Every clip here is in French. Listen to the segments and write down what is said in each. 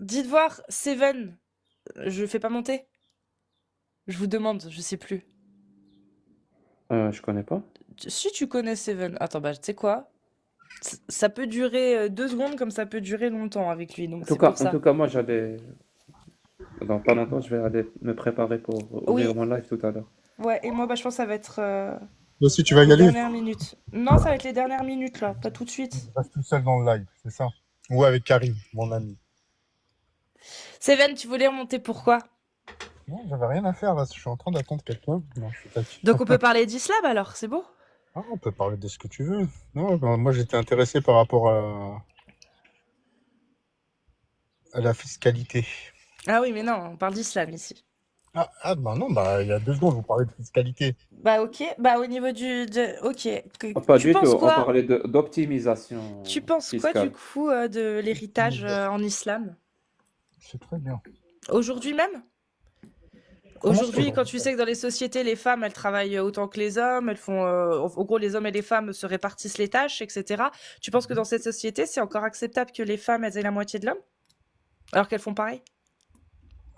dites voir, Seven, je fais pas monter? Je vous demande, je sais plus. Je connais pas. Si tu connais Seven, attends, bah tu sais quoi? Ça peut durer 2 secondes comme ça peut durer longtemps avec lui, donc c'est pour En ça. tout cas, moi, dans pas longtemps, je vais aller me préparer pour ouvrir Oui, mon live tout à l'heure. ouais, et moi, bah, je pense que ça va être Toi aussi, tu vas y les aller? dernières minutes. Non, ça va être les dernières minutes, là, pas tout de suite. Je reste tout seul dans le live, c'est ça? Ou avec Karim, mon ami. Seven, tu voulais remonter pourquoi? Non, j'avais rien à faire là, je suis en train d'attendre quelqu'un. Non, je suis taquin. Donc on peut parler d'islam alors, c'est beau? Ah, on peut parler de ce que tu veux. Non, ben, moi j'étais intéressé par rapport à la fiscalité. Ah oui, mais non, on parle d'islam ici. Bah non, bah il y a 2 secondes, vous parlez de fiscalité. Bah ok, bah au niveau ok, Pas tu du tout, penses on quoi? parlait d'optimisation Tu penses quoi du fiscale. coup de l'héritage en islam? C'est très bien. Aujourd'hui même? Comment ça, Aujourd'hui, quand tu sais que dans les sociétés, les femmes, elles travaillent autant que les hommes, elles font, en gros, les hommes et les femmes se répartissent les tâches, etc. Tu penses que dans cette société, c'est encore acceptable que les femmes, elles aient la moitié de l'homme? Alors qu'elles font pareil?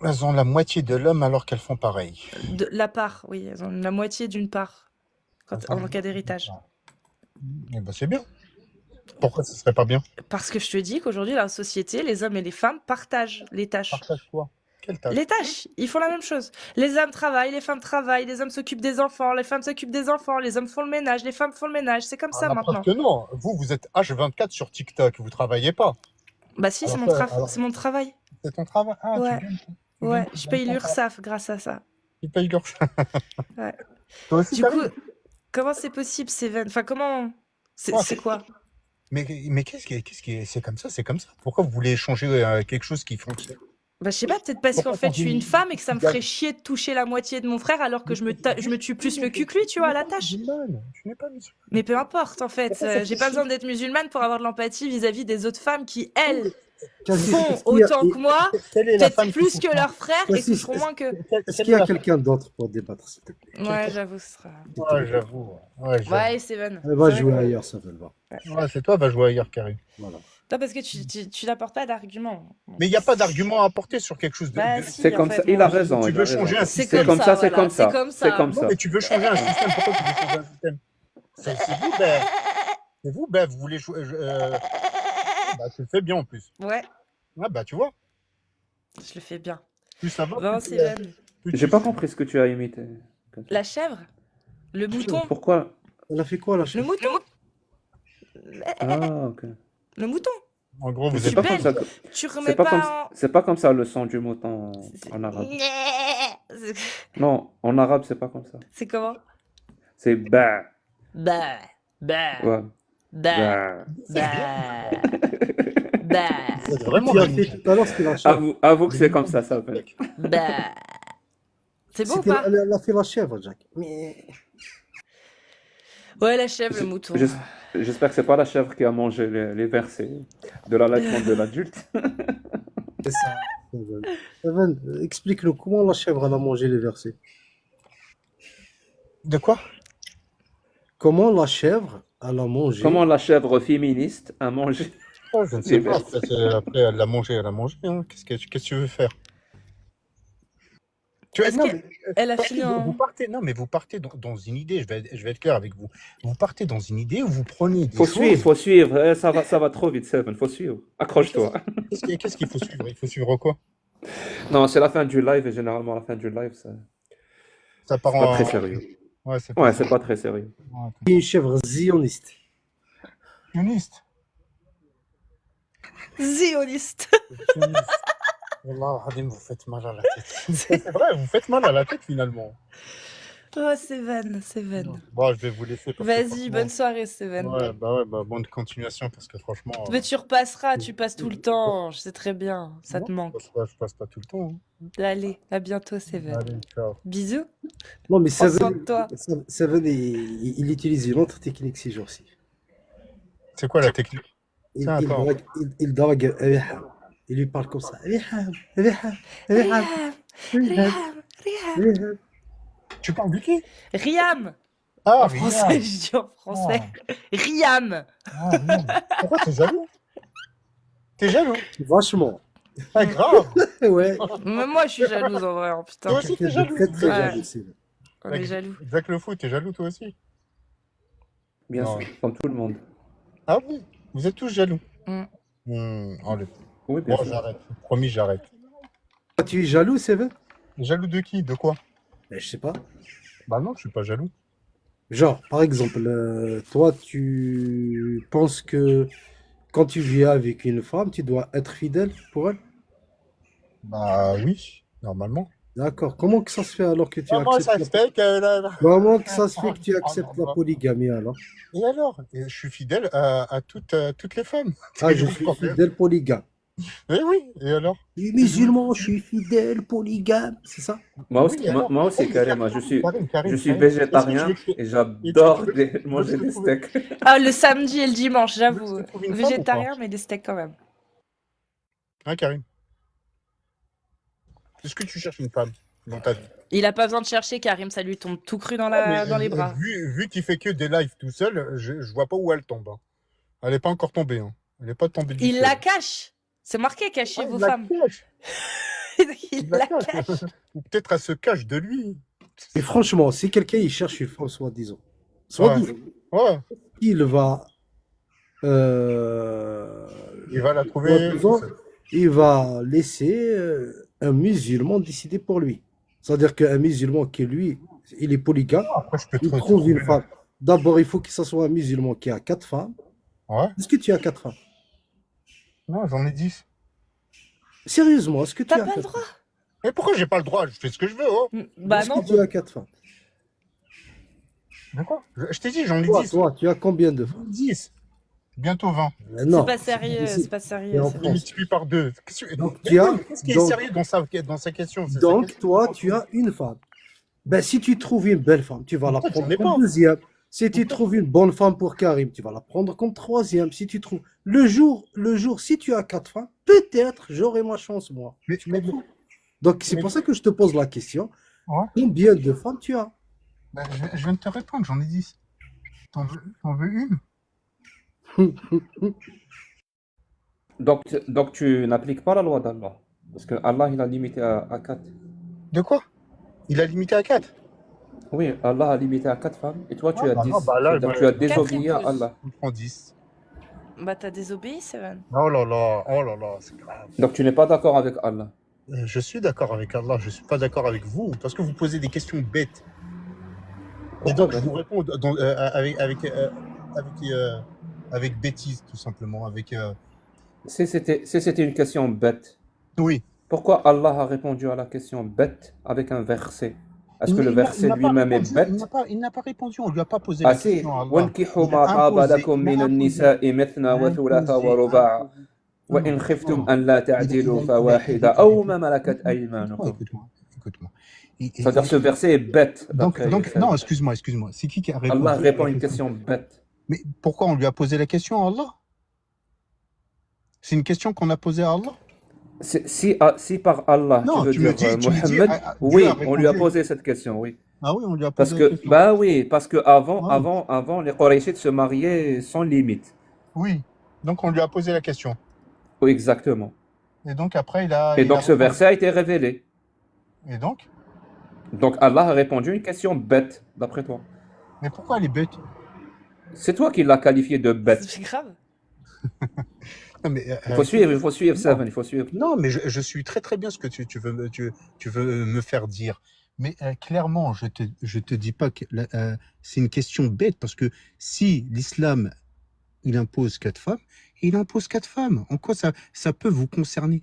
Elles ont la moitié de l'homme alors qu'elles font pareil. De la part, oui, elles ont la moitié d'une part en cas d'héritage. Eh ben c'est bien. Pourquoi ce serait pas bien? Parce que je te dis qu'aujourd'hui, dans la société, les hommes et les femmes partagent les tâches. Partage quoi? Quelle tâche? Les tâches, ils font la même chose. Les hommes travaillent, les femmes travaillent, les hommes s'occupent des enfants, les femmes s'occupent des enfants, les hommes font le ménage, les femmes font le ménage. C'est comme ça La preuve maintenant. que non. Vous êtes H24 sur TikTok, vous travaillez pas. Bah si, Alors c'est mon, ça, alors- c'est mon travail. C'est ton travail. Ah, Ouais. tu gagnes. Ouais, tu je gagnes paye ton l'URSSAF grâce à ça. Tu payes l'URSSAF. Ouais. Toi aussi, Du Karim? coup, comment c'est possible, Seven? Enfin, comment... C'est Ah, c'est quoi? Mais qu'est-ce qui est... C'est comme ça, c'est comme ça. Pourquoi vous voulez changer quelque chose qui fonctionne? Bah je sais pas, peut-être parce qu'en Pourquoi fait je suis une femme et que ça me ferait chier de toucher la moitié de mon frère alors que je me tue plus le cul que lui, tu vois, à la tâche. Tu n'es pas musulmane. Mais peu importe, en fait. Pourquoi ça J'ai fait pas chier besoin d'être musulmane pour avoir de l'empathie vis-à-vis des autres femmes qui, elles, Cassis, font autant que moi, Quelle est la femme peut-être qui plus faut que faire leurs frères et Cassis, toucheront moins que... Est-ce qu'il y a quelqu'un d'autre pour débattre, s'il te plaît? Ouais, j'avoue, ce sera... Ouais, j'avoue. Ouais, Ouais, Seven. Elle va C'est jouer vrai que- ailleurs, ça veut le voir. Ouais, c'est toi, va jouer ailleurs, Karim. Voilà. Non, parce que tu n'apportes pas d'argument. Mais il n'y a pas d'argument à apporter sur quelque chose de. Bah de- si, C'est en comme fait, ça, moi, il a je- raison. Tu il a veux raison. changer un C'est système. comme ça, c'est voilà, comme ça. c'est comme C'est ça. comme Non, ça. mais tu veux changer un système. Pourquoi tu veux changer un système? C'est vous, ben. C'est vous, ben, vous voulez jouer. Bah, tu le fais bien en plus. Ouais, Ouais, bah, tu vois. je le fais bien. Plus ça va. Bon, plus Seven. plus J'ai tu- pas compris ce que tu as imité. La chèvre? Le mouton? Pourquoi? Elle a fait quoi, là? Le mouton? Ah, ok. Le mouton? En gros, vous Je suis êtes pas belle. comme ça que- Tu remets C'est pas comme pas c'est pas comme ça le son du mouton en arabe. C'est- Non, en arabe c'est pas comme ça. C'est comment? C'est ba. Bah, bah, Ouais. bah, Ba. bah, bah, Vous êtes vraiment. Tu as fait tout à l'heure, c'était la chèvre. Avoue que c'est comme ça, fait. bah. C'est beau ou C'était- pas? Elle a fait la chèvre, Jack. Mais Ouais, la chèvre, le mouton. J'espère que c'est pas la chèvre qui a mangé les versets de l'allaitement de l'adulte. c'est ça. Evan, explique-nous comment la chèvre elle a mangé les versets. De quoi? Comment la chèvre elle a mangé. Comment la chèvre féministe a mangé. Oh, je ne sais pas. Après, elle l'a mangé, hein. Qu'est-ce que tu veux faire? Tu Est-ce non, qu'elle- Elle a fini en... vous partez, non, mais vous partez dans une idée. Je vais être clair avec vous. Vous partez dans une idée où vous prenez des Faut choses. suivre, faut suivre. Ça va trop vite, Seven. Faut suivre. Accroche-toi. Qu'est-ce qu'il faut suivre? Il faut suivre quoi? Non, c'est la fin du live et généralement à la fin du live, c'est Ça part pas en. très sérieux. Ouais, c'est Ouais, c'est pas très sérieux. Une chèvre zioniste. Sioniste. Zioniste. Wallah, Hadim, vous faites mal à la tête. C'est vrai, vous faites mal à la tête finalement. Oh, Seven, Seven. Bon, je vais vous laisser. parce que Vas-y, franchement- bonne soirée, Seven. Ouais, bonne continuation parce que franchement. Mais tu repasseras, tu passes tout le temps. Je sais très bien, ça te non, manque. Je passe pas tout le temps. Allez, à bientôt, Seven. Allez, ciao. Bisous. Non, mais Prends soin Seven, de toi. Seven, il utilise une autre technique ces jours-ci. C'est quoi la technique? Il, Tiens, il attends. drague, il drague Riham. Il lui parle comme ça. Riham, Riham, Riham, Riham, Riham. Tu parles de qui? Riam. Ah, En français, je dis en français. Riam. Riam. Pourquoi t'es jaloux? T'es jaloux? Vachement. Ah, grave. Ouais. Même moi, je suis jalouse en vrai, hein, putain. Toi aussi, Quelqu'un t'es de jaloux. très très Ouais. jaloux, Sylvain. On est jaloux. Zach le fou, t'es jaloux toi aussi? Bien Non. sûr, comme tout le monde. Ah oui, vous êtes tous jaloux. Mm. Allez. Oui, bien Bon, sûr. j'arrête. Promis, j'arrête. Toi, tu es jaloux, Sylvain? Jaloux de qui? De quoi? Je sais pas. Bah non, je suis pas jaloux. Genre, par exemple, toi, tu penses que quand tu vis avec une femme, tu dois être fidèle pour elle? Bah oui, normalement. D'accord. Comment que ça se fait alors que tu Comment ça acceptes se fait que Comment que ça se fait que tu acceptes la polygamie alors? Et alors? Et je suis fidèle à toutes les femmes. Ah, je suis fidèle polygame. Eh oui, et alors? Je suis musulman, je suis fidèle polygame, c'est ça? Moi Oui, aussi, alors? moi aussi, Oh, carrément. Je suis Karim, végétarien est-ce que tu veux que et j'adore manger veux que des je trouve- steaks. Ah, le samedi et le dimanche, Vous voulez j'avoue. que je trouve une femme ou Végétarien, mais des steaks quand même. Hein, Karim? Est-ce que tu cherches une femme dans ta vie? Il a pas besoin de chercher, Karim, ça lui tombe tout cru dans les bras. Vu qu'il fait que des lives tout seul, je vois pas où elle tombe. Hein. Elle est pas encore tombée. Hein. Elle est pas tombée du Il ciel. la cache. C'est marqué, cachez vos il la femmes. cache. Il la cache. Ou peut-être elle se cache de lui. Et franchement, si quelqu'un il cherche une femme, soi-disant, Ouais. il va, Il va la trouver. soi-disant, il va laisser un musulman décider pour lui. C'est-à-dire qu'un musulman qui, lui, il est polygame, Après, je peux te il trouve retrouver. une femme. D'abord, il faut que ce soit un musulman qui a 4 femmes. Ouais. Est-ce que tu as 4 femmes? Non, j'en ai 10. Sérieusement, est-ce que tu T'as as pas le 4 droit. femmes? Mais pourquoi j'ai pas le droit? Je fais ce que je veux. Oh. Bah Est-ce non. que tu as 4 femmes? De quoi? Je t'ai dit, j'en ai Toi, 10. toi, tu as combien de femmes? 10. Bientôt 20. Non. C'est pas sérieux, ici. c'est pas Et sérieux. en c'est Il pas- multiplie par 2. Donc, tu as- Qu'est-ce qui est donc- sérieux dans sa question? C'est sa Donc, question. toi, tu as une femme. Ben, si tu trouves une belle femme, tu vas la Pourquoi j'en prendre ai comme pas? deuxième. Si tu trouves une bonne femme pour Karim, tu vas la prendre comme troisième. Si tu trouves le jour, si tu as 4 femmes, peut-être j'aurai ma chance, moi. Mais- Tu comprends? Donc, c'est pour ça que je te pose la question. Ouais. Combien de femmes tu as? Ben, je viens de te répondre, j'en ai 10. T'en veux une? Donc tu n'appliques pas la loi d'Allah. Parce que Allah, il a limité à 4. De quoi? Il a limité à 4. Oui, Allah a limité à 4 femmes et toi, tu as bah 10. non, bah là, C'est-à-dire bah, tu as quatre désobéi à épouses. Allah. On prend 10. Bah t'as désobéi, Seven. Oh là, c'est grave. Donc tu n'es pas d'accord avec Allah. Je suis d'accord avec Allah, je suis pas d'accord avec vous, parce que vous posez des questions bêtes. Et donc, je vous réponds avec bêtise, tout simplement. Si c'était une question bête, Oui. pourquoi Allah a répondu à la question bête avec un verset? Est-ce que le verset lui-même est bête? Il n'a pas répondu, on lui a pas posé Ah la si, question à Allah. وانكحوا Il ما a طاب imposé, لكم il a من imposé. النساء مثنى وثلاث ورباع وإن خفتم أن لا تعدلوا فواحدة أو ما ملكت أيمانكم. Écoute-moi. C'est-à-dire ce verset est bête. Donc, d'après- non, excuse-moi. C'est qui a répondu Allah à la répond à une question? question bête. Mais pourquoi on lui a posé la question à Allah? C'est une question qu'on a posée à Allah? Si par Allah, Non, tu veux tu me dire dis- tu me dis, Mohammed, Dieu oui, a on lui a répondu. posé cette question, oui. Ah oui, on lui a Parce posé la que, question. bah oui, parce que Ouais. avant, les Qurayshites se mariaient sans limite. Oui. Donc on lui a posé la question. Oui, exactement. Et donc après, il a. Et il donc a ce répondu. verset a été révélé. Et donc? Donc Allah a répondu à une question bête, d'après toi. Mais pourquoi elle est bête? C'est toi qui l'as qualifié de bête. C'est grave. Non, mais, Il faut suivre Seven, il faut suivre. Non, mais je suis très très bien ce que tu veux me faire dire. Mais clairement, je te dis pas que c'est une question bête, parce que si l'islam il impose 4 femmes, il impose 4 femmes. En quoi ça peut vous concerner?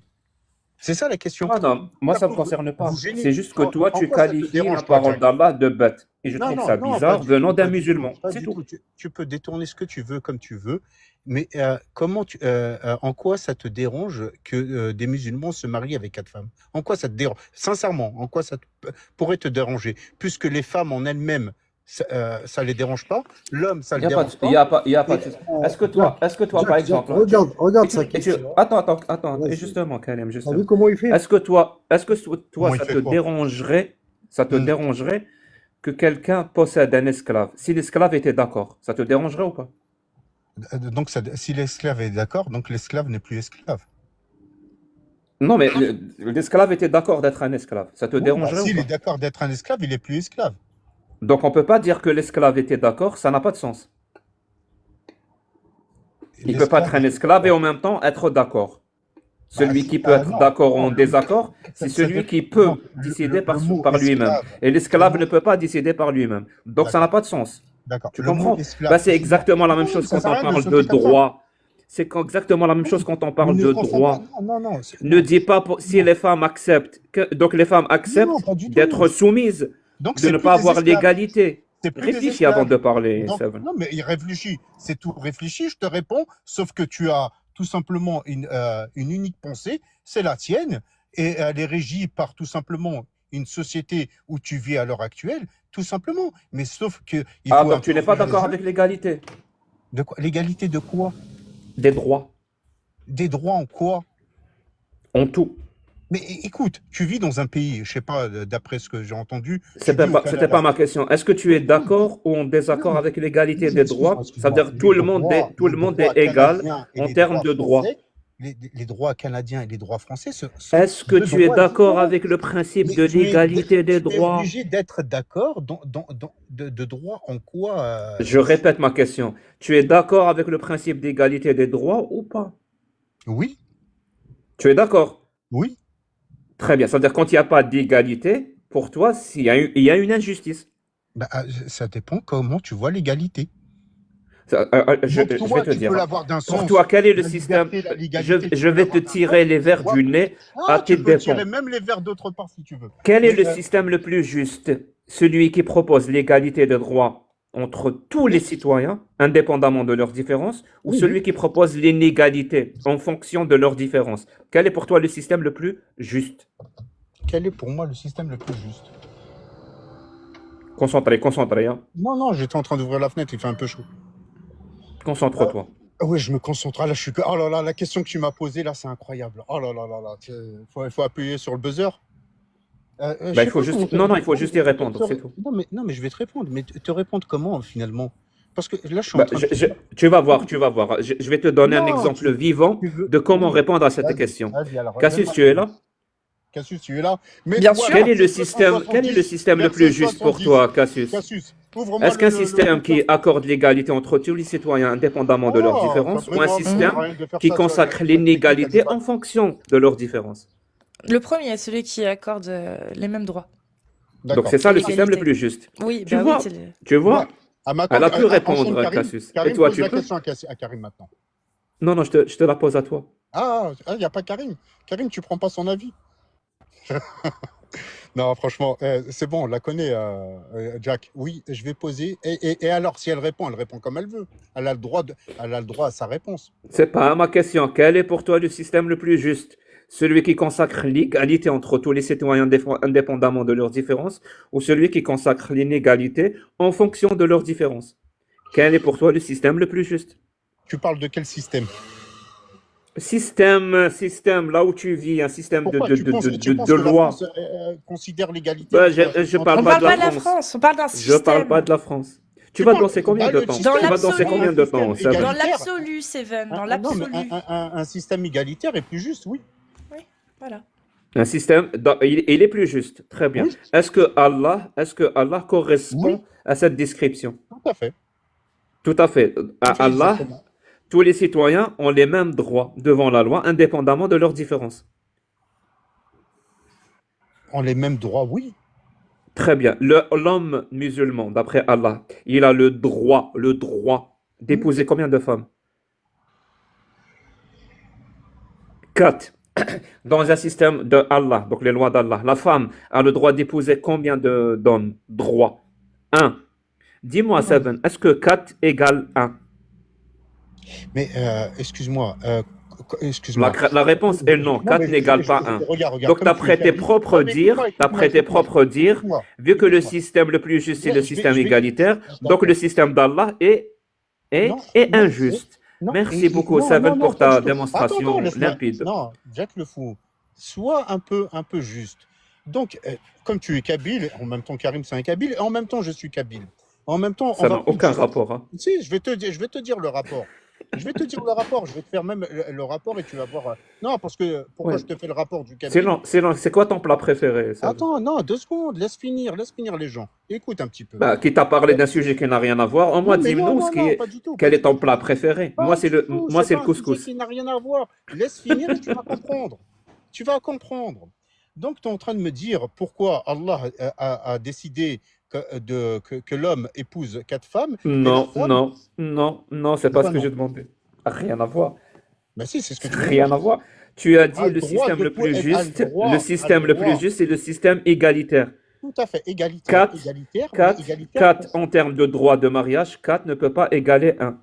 C'est ça la question. Ah non, moi ça ne me Vous- concerne pas. vous gênez. C'est juste que toi En tu quoi ça te qualifies dérange, la toi, parole Karim? d'Allah de bête. Et je Non, trouve non, ça non, bizarre pas du venant tout, d'un pas du musulman. tout, pas C'est du tout. tout. Tu peux détourner ce que tu veux comme tu veux, mais en quoi ça te dérange que des musulmans se marient avec 4 femmes? En quoi ça te dérange? Sincèrement, en quoi pourrait te déranger? Puisque les femmes en elles-mêmes, ça les dérange pas, l'homme, ça Il le n'y a pas dérange de, pas. il y a pas de- Est-ce que toi, Jacques, par exemple, regarde sa et tu- question. attends, Vas-y. et justement, Karim, T'as justement. vu comment il fait? Est-ce que toi, Comment il ça fait te quoi? dérangerait que quelqu'un possède un esclave? Si l'esclave était d'accord, ça te dérangerait ou pas? Donc, si l'esclave est d'accord, donc l'esclave n'est plus esclave. Non, mais l'esclave était d'accord d'être un esclave. Ça te Oui, bah, dérangerait ou s'il est pas? d'accord d'être un esclave, il est plus esclave. Donc on peut pas dire que l'esclave était d'accord, ça n'a pas de sens. Il peut pas être L'esclave un était esclave et d'accord. en même temps être d'accord. Bah, Celui qui peut être non, d'accord ou non, en désaccord, c'est ça celui dépend. qui Non, peut décider le mot par lui-même. esclave, Et le l'esclave mot, ne peut pas décider par lui-même. Donc ça n'a d'accord, pas de sens. d'accord. Tu Le mot comprends? esclave, Bah, c'est non, exactement la même non, chose ça quand sert on à rien de parle de sauter comme ça. droit. C'est exactement la même chose Oui, quand on mais parle ne de confonds pas. droit. Non, non, non, Ne non, dis pas si non, les femmes acceptent, donc les femmes non, acceptent pas du tout. d'être soumises, Donc de c'est ne plus pas des avoir esclaves. l'égalité. C'est plus des Réfléchis avant esclaves. de parler, Donc, Seven. non, mais il réfléchit. C'est tout réfléchi, je te réponds. Sauf que tu as tout simplement une unique pensée, c'est la tienne. Et elle est régie par tout simplement une société où tu vis à l'heure actuelle, tout simplement. Mais sauf que il Ah, faut donc tu n'es pas introduire les d'accord uns. avec l'égalité De quoi? L'égalité de quoi? des droits, Des droits en quoi? en tout. Mais écoute, tu vis dans un pays, je sais pas, d'après ce que j'ai entendu, tu C'était vis au c'était pas Canada. ma question. Est-ce que tu es Non, d'accord ou en non, désaccord mais avec l'égalité des excuse-moi, droits? Ça veut excuse-moi. dire tout Les le monde droits est égal canadiens et en les termes droits de droits. français, les droits canadiens et les droits français, ce sont Est-ce que deux tu es droits d'accord différents. avec le principe Mais de l'égalité des tu es droits? obligé d'être d'accord de droit en quoi, Je répète ma question. Tu es d'accord avec le principe d'égalité des droits ou pas? Oui, Tu es d'accord? oui. Très bien. Ça veut dire quand il n'y a pas d'égalité, pour toi, il y a une injustice. Bah, ça dépend comment tu vois l'égalité. Je Donc vais toi, te tu peux dire. l'avoir d'un Pour sens, toi, quel est le la système? liberté, la légalité, tu Je peux vais te l'avoir d'un sens. tirer les verres Moi, du nez à ah, tes tu peux tirer dépens. même les verres d'autre part si tu veux. Quel est Mais, le système le plus juste? Celui qui propose l'égalité de droits entre tous les mais citoyens, indépendamment de leurs différences, ou oui, celui qui propose l'inégalité en fonction de leurs différences? Quel est pour toi le système le plus juste? quel est pour moi le système le plus juste? Concentré, concentré, hein. Non, non, j'étais en train d'ouvrir la fenêtre, il fait un peu chaud. Concentre-toi. Ah oui, je me concentre. Ah, là, je suis. Oh là là, la question que tu m'as posée là, c'est incroyable. Oh là là là là. Il faut appuyer sur le buzzer. Je Bah, il sais faut pas comment juste... te Non, non, il faut répondre. juste y répondre, c'est tout. Non, mais je vais te répondre. Mais te répondre comment finalement? Parce que là, je suis en Bah, train de. tu vas voir, tu vas voir. Je vais te donner un Non, exemple vivant tu veux. de comment Oui, répondre à cette vas-y, question. vas-y. Alors, Cassius, donne-moi tu es là? l'exemple. Cassius, tu es là. Bien Mets-toi à sûr. Quel est le l'article système le 170, plus verset juste pour 70. toi, Cassius? Cassius, ouvre-moi Est-ce qu'un le système qui bouquin. accorde l'égalité entre tous les citoyens indépendamment de leurs Oh, différences ou mais un non, mais ça sert système à rien de faire qui ça. consacre Cette technique, elle n'est l'inégalité pas. en fonction de leurs différences? Le premier, celui qui accorde les mêmes droits Donc D'accord. c'est ça et le système le l'égalité. plus juste. Oui, Tu bah oui, vois, c'est tu vois, Bien. Ah, mais elle attends, a pu enchaîne répondre, Karim. Cassius. Et Karim toi, pose tu la peux? question à Karim maintenant. Non, non, je te la pose à toi. Ah, il n'y a pas Karim. Karim, tu prends pas son avis. Non, franchement, c'est bon, on la connaît, Jack. Oui, je vais poser. Et alors, si elle répond comme elle veut. Elle a le droit à sa réponse. C'est pas ma question. Quel est pour toi le système le plus juste? Celui qui consacre l'égalité entre tous les citoyens indépendamment de leurs différences ou celui qui consacre l'inégalité en fonction de leurs différences? Quel est pour toi le système le plus juste? Tu parles de quel système? Système, là où tu vis, un système Pourquoi tu penses de que la loi. France considère l'égalité Bah, entre, je On parle entre pas parle de la pas de la France. France, on parle d'un Je parle pas système. de la France. Tu Tu vas parles danser combien bah, de le temps? Dans Tu vas danser l'absolu. combien de temps, système Seven? Dans égalitaire. l'absolu, Seven, dans Non, mais l'absolu. un système égalitaire est plus juste, oui. Oui, voilà. Un système, il est plus juste. Très bien. Oui, Est-ce que Allah correspond oui, à cette description? tout à fait. Tout à fait. À Allah, Exactement. tous les citoyens ont les mêmes droits devant la loi, indépendamment de leurs différences. On les mêmes droits, oui. Très bien. L'homme musulman, d'après Allah, il a le droit d'épouser combien de femmes? 4. Dans un système de Allah, donc les lois d'Allah, la femme a le droit d'épouser combien d'hommes? Droit. 1. Dis-moi, Non, Seven, est-ce que 4 égale 1? mais excuse-moi, La, excuse-moi. la réponse est non, Non, 4 mais n'égale pas 1. regarde, Donc, comme tu es kabyle. Non, mais d'après tes propres dires, écoute-moi, vu que le écoute-moi. système le plus juste, c'est le Je vais, système je vais, égalitaire, donc le d'accord. système d'Allah est Non, non, injuste. non, Merci beaucoup, non, Seven, non, pour pas ta du tout. Attends, démonstration laisse-moi. limpide. Non, Jack le fou. Sois un peu juste. Donc, comme tu es kabyle, en même temps Karim c'est un kabyle, et en même temps je suis kabyle. En même temps, on Ça va n'a prendre aucun juste. rapport, hein. Si, je vais te dire le rapport. Je vais te dire le rapport, je vais te faire même le rapport et tu vas voir. Non, parce que pourquoi Ouais. je te fais le rapport du Kabyle? Sinon, c'est quoi ton plat préféré, ça? Attends, non, 2 secondes, laisse finir les gens. Écoute un petit peu. Bah, qui t'a parlé d'un sujet qui n'a rien à voir, au moins Non, mais non, dis-nous non, non, pas du tout, pas quel est du ton tout. plat préféré. Pas du tout, Moi, c'est c'est le pas un sujet couscous. qui n'a rien à voir. Laisse finir et tu vas comprendre. Tu vas comprendre. Donc, tu es en train de me dire pourquoi Allah a décidé que l'homme épouse 4 femmes et la Non, femme. non, non, non, c'est pas ce Pourquoi que j'ai non? demandé. Rien à voir. Ben si, c'est ce que tu viens de Rien dire. à voir. Tu as dit A le le droit système de le plus a le juste, droit, c'est le système égalitaire. tout à fait égalitaire, 4, égalitaire, mais 4, égalitaire 4 en termes de droit de mariage, 4 ne peut pas égaler 1.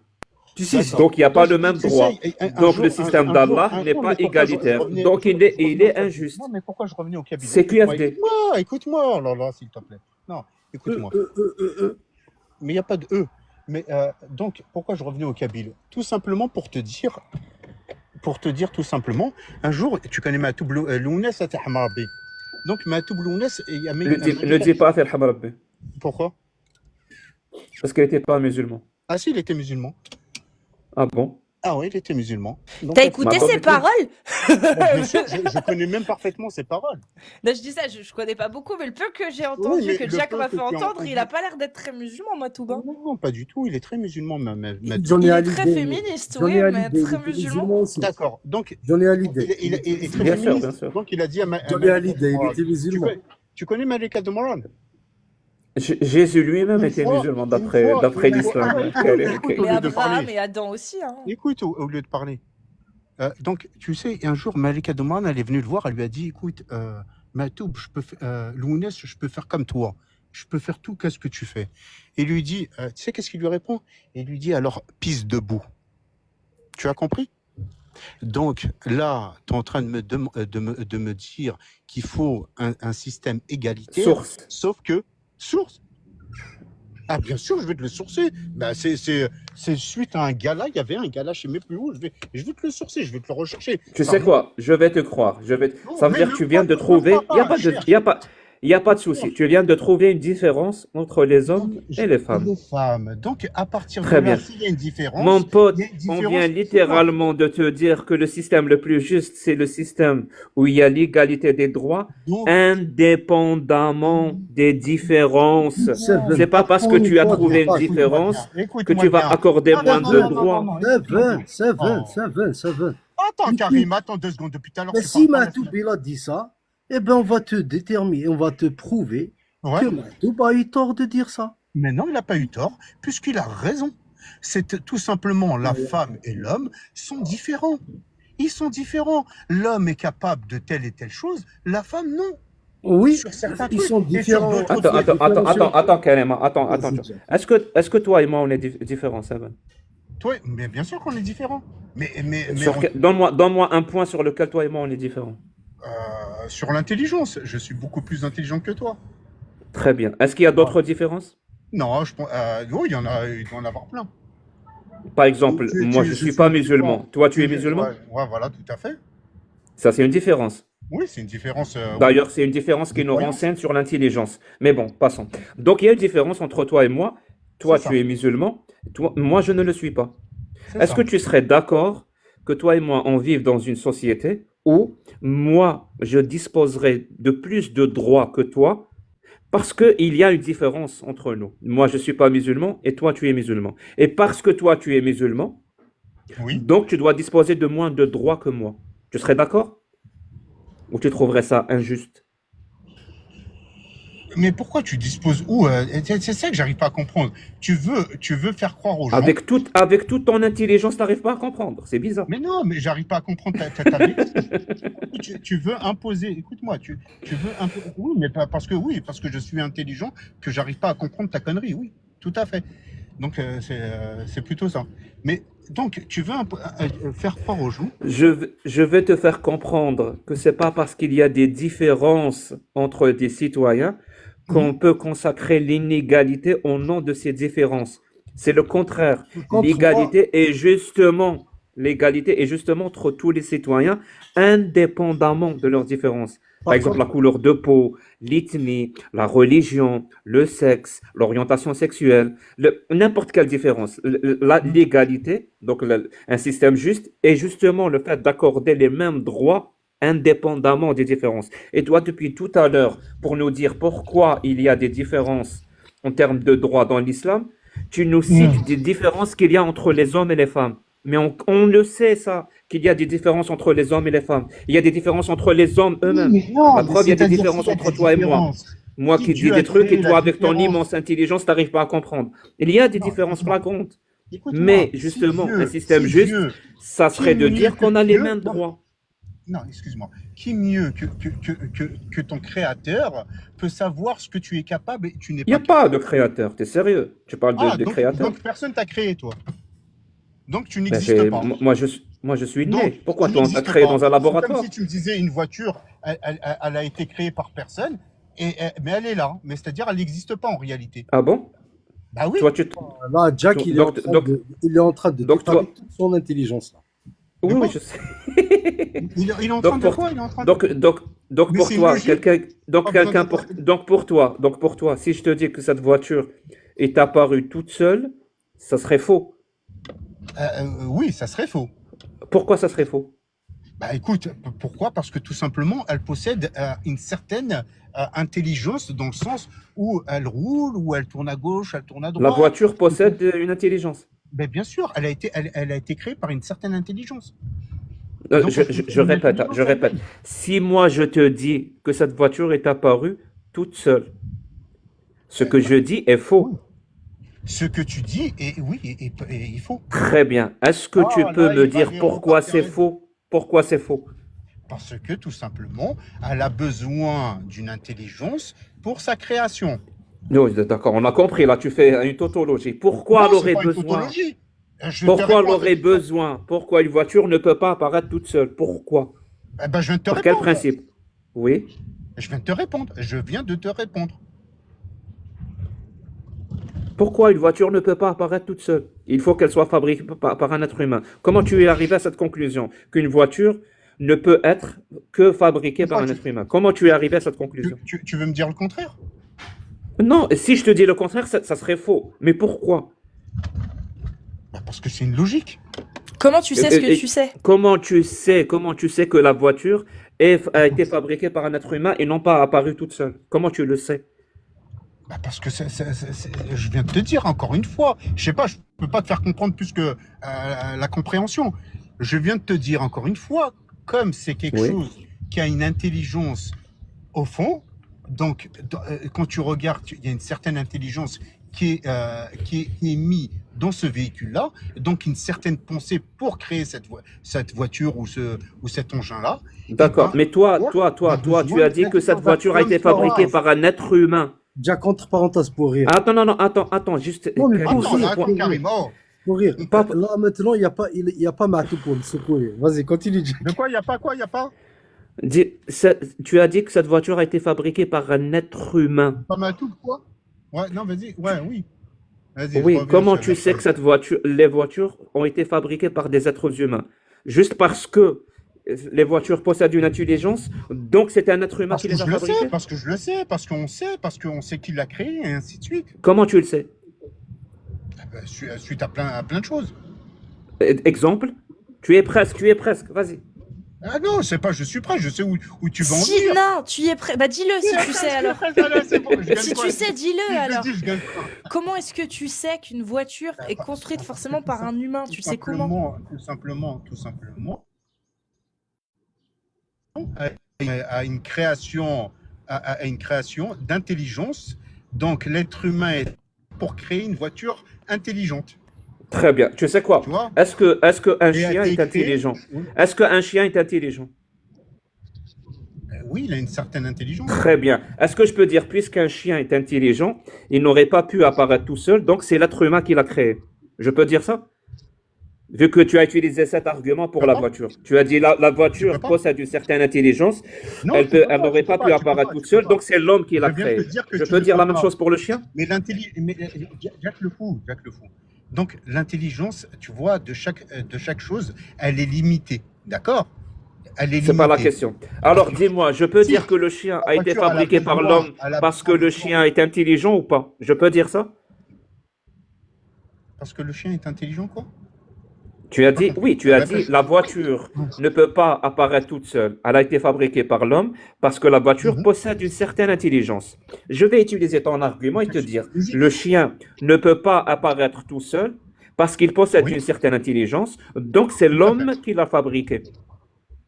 Tu sais, D'accord. Donc, il n'y a pas Donc, le même tu droit. sais, Donc, le système d'Allah n'est pas mais pourquoi je égalitaire. revenais, Donc, je il est revenais au Kabyle? injuste. Non, mais pourquoi je revenais au Kabyle? C'est Écoute-moi, QFD. écoute-moi, oh là là, s'il te plaît. Non, écoute-moi. Mais il n'y a pas de E. Mais donc, pourquoi je revenais au Kabyle? Tout simplement pour te dire tout simplement, un jour, tu connais Matoub Lounès à Tahmarabi. Donc, Matoub Lounès, il y a Ne dis pas Fil Hamarabbi, Pourquoi? parce qu'il n'était pas musulman. Ah si, il était musulman. Ah bon? Ah oui, il était musulman. Donc, T'as écouté Bah, ses paroles? bien sûr, je connais même parfaitement ses paroles. Non, je dis ça, je connais pas beaucoup, mais le peu que j'ai Oui, entendu, mais que le Jack peu m'a que fait tu as entendre, entendu. il a pas l'air d'être très musulman, moi, tout bas. Non, non, pas du tout. Il est très musulman, Matoub. Johnny Il est Hallyday. très féministe, Johnny oui, mais Hallyday, très il était musulman. musulman aussi. D'accord. Donc, Johnny Hallyday. il est très Bien sûr, féministe. bien sûr. Donc, il a dit à Johnny Malika Hallyday, il Moran. était musulman. Tu connais Malika de Moran? Jésus lui-même Une était fois- musulman une d'après fois- d'après une fois- l'islam. Ah, Quel est- écoute, quel- au Mais lieu de Abraham parler. et Adam aussi, hein. Écoute, au lieu de parler. Donc, tu sais, un jour, Malika de Moran, elle est venue le voir, elle lui a dit, écoute, Matoub, Lounès, je peux faire comme toi. Je peux faire tout, qu'est-ce que tu fais? Et il lui dit, tu sais qu'est-ce qu'il lui répond? Il lui dit, alors, pisse debout. Tu as compris? Donc là, tu es en train de me dire qu'il faut un système égalitaire, Source. sauf que, source. Ah, bien sûr, je vais te le sourcer. Bah, c'est suite à un gala, il y avait un gala, je sais même plus où, je vais te le sourcer, je vais te le rechercher. Tu sais quoi? Je vais te croire. Non, Ça veut mais dire que tu viens de trouver. Il n'y a pas de souci. Tu viens de trouver une différence entre les hommes et les femmes. Les femmes. Donc, à partir Très de là, bien. s'il y a une différence, Mon pote, il y a une on différence. vient littéralement de te dire que le système le plus juste, c'est le système où il y a l'égalité des droits, Donc, indépendamment des différences. C'est pas parce que tu as trouvé une différence que tu vas accorder moins de droits. Ça va. Attends, Karim, attends 2 secondes depuis tout à l'heure. Mais tu si parles pas Matoub il a dit ça, eh ben on va te déterminer, on va te prouver Ouais. que Matoub a eu tort de dire ça. Mais non, il n'a pas eu tort, puisqu'il a raison. C'est tout simplement la femme et l'homme sont différents. Ils sont différents. L'homme est capable de telle et telle chose, la femme non. Oui, Sur certains ils trucs. sont Et sur différents. d'autres Attends, Karima, attends. Vas-y. Est-ce que toi et moi, on est différents, Saban? Toi, mais bien sûr qu'on est différents. Mais Donne-moi un point sur lequel toi et moi, on est différents. sur l'intelligence, je suis beaucoup plus intelligent que toi. Très bien. Est-ce qu'il y a d'autres différences? Non, je pense. Oui, il doit en avoir plein. Par exemple, moi, je ne suis pas musulman. Toi, tu es musulman? Ouais, voilà, tout à fait. Ça, c'est une différence. Oui, c'est une différence. D'ailleurs, c'est une différence qui nous renseigne sur l'intelligence. Mais bon, passons. Donc, il y a une différence entre toi et moi. Toi, C'est ça. tu es musulman. Moi, je ne le suis pas. C'est Est-ce ça. que tu serais d'accord que toi et moi, on vive dans une société où moi, je disposerai de plus de droits que toi parce qu'il y a une différence entre nous. Moi, je ne suis pas musulman et toi, tu es musulman. Et parce que toi, tu es musulman, Oui. donc tu dois disposer de moins de droits que moi. Tu serais d'accord? Ou tu trouverais ça injuste? Mais pourquoi tu disposes où c'est ça que j'arrive pas à comprendre. Tu veux faire croire aux gens. Avec toute ton intelligence, tu n'arrives pas à comprendre. C'est bizarre. Mais non, mais j'arrive pas à comprendre ta bêtise. Tu veux imposer. Écoute-moi, tu veux imposer. Oui, mais pas parce que je suis intelligent que j'arrive pas à comprendre ta connerie. Oui, tout à fait. Donc c'est plutôt ça. Mais donc tu veux faire croire aux gens. Je vais te faire comprendre que c'est pas parce qu'il y a des différences entre des citoyens qu'on peut consacrer l'inégalité au nom de ces différences. C'est le contraire. Contre L'égalité est justement l'égalité est justement entre tous les citoyens, indépendamment de leurs différences. Par Par exemple, la contre, couleur de peau, l'ethnie, la religion, le sexe, l'orientation sexuelle, n'importe quelle différence. L'égalité, donc un système juste, est justement le fait d'accorder les mêmes droits indépendamment des différences. Et toi, depuis tout à l'heure, pour nous dire pourquoi il y a des différences en termes de droits dans l'islam, tu nous cites des différences qu'il y a entre les hommes et les femmes. Mais on le sait, ça, qu'il y a des différences entre les hommes et les femmes. Il y a des différences entre les hommes Oui, eux-mêmes. mais non, La mais preuve, il y a des c'est-à-dire différences s'il y a entre des toi et moi. différences, Moi si qui dis Dieu a des trucs et créé la toi, avec ton différence, immense intelligence, tu n'arrives pas à comprendre. Il y a des non, différences écoute-moi, flagrantes. écoute-moi, Mais si justement, un Dieu, système si juste, Dieu, ça qui serait de mieux dire que qu'on a les Dieu, mêmes non, droits. non, excuse-moi, qui mieux que ton créateur peut savoir ce que tu es capable et tu n'es Il n'y a pas pas de capable. créateur. Tu es sérieux? Tu parles Ah, de créateur? donc personne t'a créé, toi. Donc tu Ben, n'existes pas. moi, je suis Donc né. Pourquoi tu toi, on t'a n'existes créé pas. dans un C'est comme laboratoire? si tu me disais une voiture, elle a été créée par personne, mais elle est là. Mais c'est-à-dire, elle n'existe pas en réalité. Ah bon? Bah oui. Toi, là, Jack, donc, il est en train donc, il est en train de donc, détailler toi, toute son intelligence là. De oui, quoi? je sais. Il est en train Donc de pour, quoi? Il est en train de... donc Mais pour c'est une toi, logique. Pas besoin de... donc pour toi, si je te dis que cette voiture est apparue toute seule, ça serait faux. Oui, ça serait faux. Pourquoi ça serait faux? Bah écoute, pourquoi? Parce que tout simplement, elle possède une certaine intelligence dans le sens où elle roule, où elle tourne à gauche, elle tourne à La droite. voiture possède une intelligence. Ben, bien sûr, elle a été créée par une certaine intelligence. Donc, Je répète, je répète. Si moi je te dis que cette voiture est apparue toute seule, ce que je dis est faux. Ce que tu dis, oui, il faut. Très bien. Est-ce que tu peux me dire pourquoi c'est faux? Pourquoi c'est faux? Parce que tout simplement, elle a besoin d'une intelligence pour sa création. Non, d'accord, on a compris. Là, tu fais une tautologie. Pourquoi Non, elle c'est aurait pas une besoin? tautologie. Je te Pourquoi elle réponds. aurait besoin? Pourquoi une voiture ne peut pas apparaître toute seule? Pourquoi? Eh ben, je viens de te Par quel répondre. principe? Oui. Je viens de te répondre. Je viens de te répondre. Pourquoi une voiture ne peut pas apparaître toute seule? Il faut qu'elle soit fabriquée par un être humain. Comment tu es arrivé à cette conclusion? Qu'une voiture ne peut être que fabriquée par un être humain. Comment tu es arrivé à cette conclusion? Tu veux me dire le contraire? Non, si je te dis le contraire, ça serait faux. Mais pourquoi? Ben, parce que c'est une logique. Comment tu sais ce que tu sais? Comment tu sais que la voiture a été fabriquée par un être humain et non pas apparue toute seule? Comment tu le sais? Ben, parce que je viens de te dire encore une fois. Je sais pas, je peux pas te faire comprendre plus que la compréhension. Je viens de te dire encore une fois, comme c'est quelque Oui. chose qui a une intelligence au fond, donc quand tu regardes, il y a une certaine intelligence qui est mise dans ce véhicule-là, donc une certaine pensée pour créer cette voiture ou cet engin-là. D'accord. ben, Mais toi, tu as dit que cette voiture a été fabriquée par un être humain. Jack, entre parenthèses pour rire. Attends, juste. Non, mais Karim, pour Attends, rire, carrément. pour rire. Pas- Là, maintenant, il n'y a pas Matou pour le secourir. Vas-y, continue, Jack. De quoi, il n'y a pas quoi, il n'y a pas? Tu as dit que cette voiture a été fabriquée par un être humain. Pas mal tout, quoi? Ouais, non, vas-y, ouais, oui. Vas-y, Oui, reviens comment sur tu la sais chose. que les voitures ont été fabriquées par des êtres humains? Juste parce que les voitures possèdent une intelligence, donc c'est un être humain Parce qui que les a je le sais, fabriquées? parce que je le sais, parce qu'on sait qui l'a créé, et ainsi de suite. Comment tu le sais? Suite à plein de choses. Exemple? Tu es presque, vas-y. Ah non, c'est pas je suis prêt, je sais où tu vas en Si, venir. non, tu y es prêt. Bah dis-le si tu sais alors. C'est bon, je gagne Si quoi? tu sais, Si dis-le je alors. dis, je gagne quoi? Comment est-ce que tu sais qu'une voiture est construite forcément par un humain? Tu sais comment? Tout simplement, à une création, à une création d'intelligence. Donc l'être humain est pour créer une voiture intelligente. Très bien. Tu sais quoi? Tu vois? Est-ce que un Et a chien été est créé- intelligent? Oui. Est-ce qu'un chien est intelligent? Oui, il a une certaine intelligence. Très bien. Est-ce que je peux dire, puisqu'un chien est intelligent, il n'aurait pas pu apparaître tout seul, donc c'est l'être humain qui l'a créé. Je peux dire ça? Vu que tu as utilisé cet argument pour la voiture. Tu as dit la voiture possède une certaine intelligence, Non, elle tu peux n'aurait tu pas peux pu tu peux apparaître pas, toute tu peux seule, pas. donc c'est l'homme qui l'a Je viens de créée. te dire que Je tu peux ne dire peux la même pas. chose pour le chien? Mais Jack le fou. Donc, l'intelligence, tu vois, de chaque chose, elle est limitée. D'accord? Elle est C'est pas la limitée. question. Parce Alors que dis-moi, je peux si dire que le chien la a été voiture, fabriqué par l'homme elle a parce que besoin le de chien est intelligent ou pas? Je peux dire ça? parce que le chien est intelligent, quoi? Tu as Pas dit, compris. oui, tu as dit, Répète. la voiture ne peut pas apparaître toute seule. Elle a été fabriquée par l'homme parce que la voiture Mhm. possède une certaine intelligence. Je vais utiliser ton argument et te dire, Logique. le chien ne peut pas apparaître tout seul parce qu'il possède Oui, une certaine intelligence, donc c'est tout à fait. l'homme qui l'a fabriqué.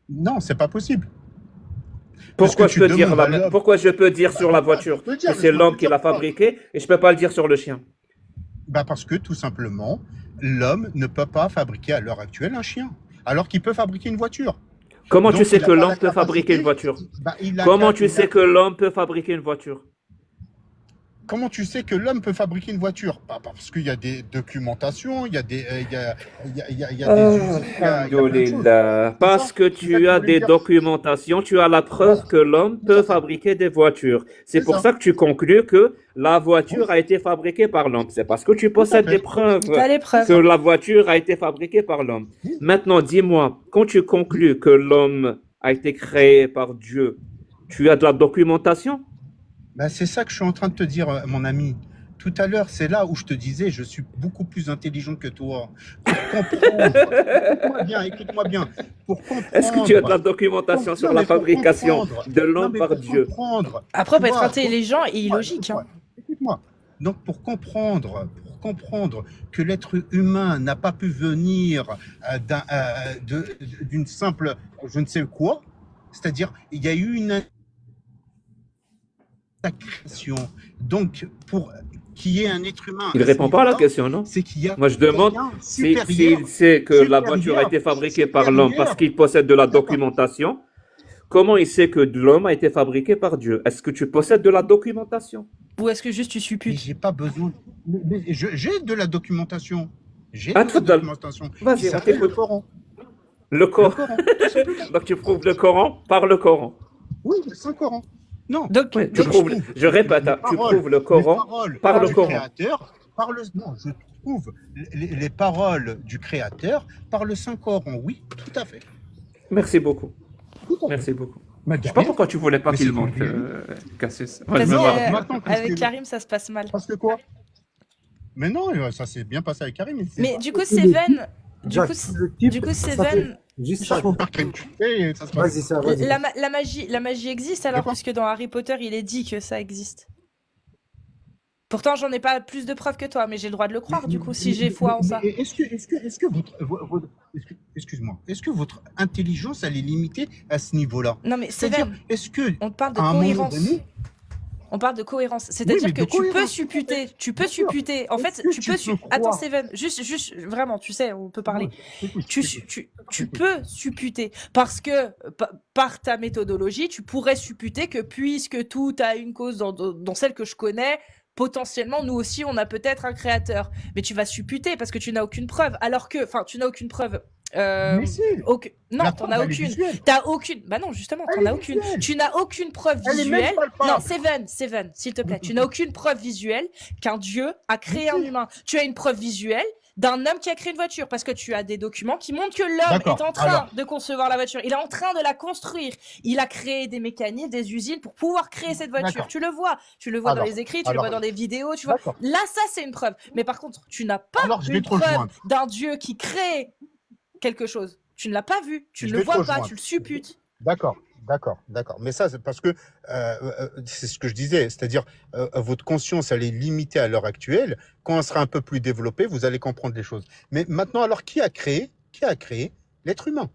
Non, c'est pas possible. Puisque Pourquoi je tu peux dire demandes à l'homme. pourquoi je peux dire sur la Pourquoi voiture je peux que dire, c'est laisse-moi te l'homme qui dire l'a pourquoi. fabriqué et je peux pas le dire sur le chien? Parce que tout simplement, l'homme ne peut pas fabriquer à l'heure actuelle un chien, alors qu'il peut fabriquer une voiture. Comment tu Donc, sais il n'a que pas l'homme la peut fabriquer une capacité. voiture? Il a, Comment tu il sais a- que l'homme peut fabriquer une voiture? Comment tu sais que l'homme peut fabriquer une voiture? Parce qu'il y a des documentations, il y a des, il y a des usines, il y a plein de choses. Alhamdoulilah. C'est Parce ça? que C'est ça que tu je as voulais des dire. documentations, tu as la preuve Voilà. que l'homme C'est peut ça. fabriquer des voitures. C'est C'est pour ça. ça que tu conclus que la Oui, voiture a été fabriquée par l'homme. C'est parce que tu tout à possèdes des fait. preuves T'as les C'est preuves. que ça. la voiture a été fabriquée par l'homme. Oui, Maintenant, dis-moi, quand tu oui. conclus que l'homme a été créé par Dieu, tu as de la documentation? C'est ça que je suis en train de te dire, mon ami. Tout à l'heure, c'est là où je te disais, je suis beaucoup plus intelligent que toi. Pour comprendre, écoute-moi bien, pour Est-ce que tu as de la comprendre, documentation sur non la mais pour fabrication comprendre, de non l'homme mais par pour Dieu? comprendre, Après, on tu peut être vois, intelligent et écoute-moi, illogique, hein. écoute-moi. Donc pour comprendre que l'être humain n'a pas pu venir d'une simple, je ne sais quoi, c'est-à-dire il y a eu une création. Donc, pour qu'il y ait un être humain Il à ce répond pas à la niveau-là, question, non? c'est qu'il y a Moi, je demande quelqu'un s'il supérieur, sait que la voiture a été fabriquée par l'homme parce supérieur. qu'il possède de la D'accord. documentation. Comment il sait que l'homme a été fabriqué par Dieu? Est-ce que tu possèdes de la documentation? Ou est-ce que juste tu Mais supputes? j'ai pas besoin. J'ai de la documentation. J'ai Ah, de la documentation qui Vas-y, on s'appelle le t'écoute. Coran. Le Le Coran. Coran, tout simplement. Donc tu prouves le Coran par le Coran. Oui, le Saint-Coran. Non, Donc, Oui, je trouve je répète, les tu paroles, prouves le Coran par le du Coran. Créateur par le. Non, je trouve les paroles du Créateur par le Saint-Coran. Oui, tout à fait. Merci beaucoup. Tout à fait. Merci beaucoup. Mais Je de sais pas rien. pourquoi tu voulais pas Mais qu'il c'est monte, bien. Cassus. Moi, je vas-y, me Maintenant, marre. maintenant, avec Karim, ça se passe mal. parce que quoi? Mais non, ça s'est bien passé avec Karim. Mais du coup, Le Seven, du Jack, coup, le type, du coup, ça fait Seven, juste ça ça. faut faire Karim. Et ça se passe. Vas-y, ça, vas-y. la magie existe alors, quoi puisque dans Harry Potter, il est dit que ça existe. Pourtant, j'en ai pas plus de preuves que toi, mais j'ai le droit de le croire, du coup, si j'ai foi en ça. Mais est-ce que excuse-moi, est-ce que votre intelligence elle est limitée à ce niveau-là? Non, mais C'est-à-dire, Seven, est-ce que on te parle de à un moment cohérence. donné, On parle de cohérence. Oui, C'est-à-dire mais que de tu peux cohérence, supputer. Tu peux bien sûr. supputer. En fait, Est-ce que tu peux. tu peux Attends, croire Seven, juste, vraiment, tu sais, on peut parler. Écoute, Tu, écoute, tu, tu écoute. peux supputer. Parce que, par ta méthodologie, tu pourrais supputer que puisque tout a une cause dans celle que je connais, potentiellement, nous aussi, on a peut-être un créateur. Mais tu vas supputer parce que tu n'as aucune preuve. Alors que, enfin, tu n'as aucune preuve. Mais si, Non, la t'en preuve, as elle est aucune. visuelle. T'as aucune. Bah non, justement, Elle t'en est as aucune. visuelle. Tu n'as aucune preuve Elle est même visuelle. palpable. Non, Seven, s'il te plaît. Tu n'as aucune preuve visuelle qu'un dieu a créé un humain. Tu as une preuve visuelle d'un homme qui a créé une voiture parce que tu as des documents qui montrent que l'homme D'accord. est en train Alors. de concevoir la voiture. Il est en train de la construire. Il a créé des mécanismes, des usines pour pouvoir créer cette voiture. D'accord. Tu le vois. Tu le vois dans Alors. les écrits, tu le Alors. vois dans les vidéos, tu vois. D'accord. Là, ça, c'est une preuve. Mais par contre, tu n'as pas Alors, je vais une te preuve rejoindre. d'un dieu qui crée quelque chose. Tu ne l'as pas vu, tu Je ne le vais te vois pas, rejoindre. tu le supputes. D'accord. Mais ça, c'est parce que c'est ce que je disais, c'est-à-dire votre conscience, elle est limitée à l'heure actuelle. Quand elle sera un peu plus développée, vous allez comprendre les choses. Mais maintenant, alors, qui a créé l'être humain?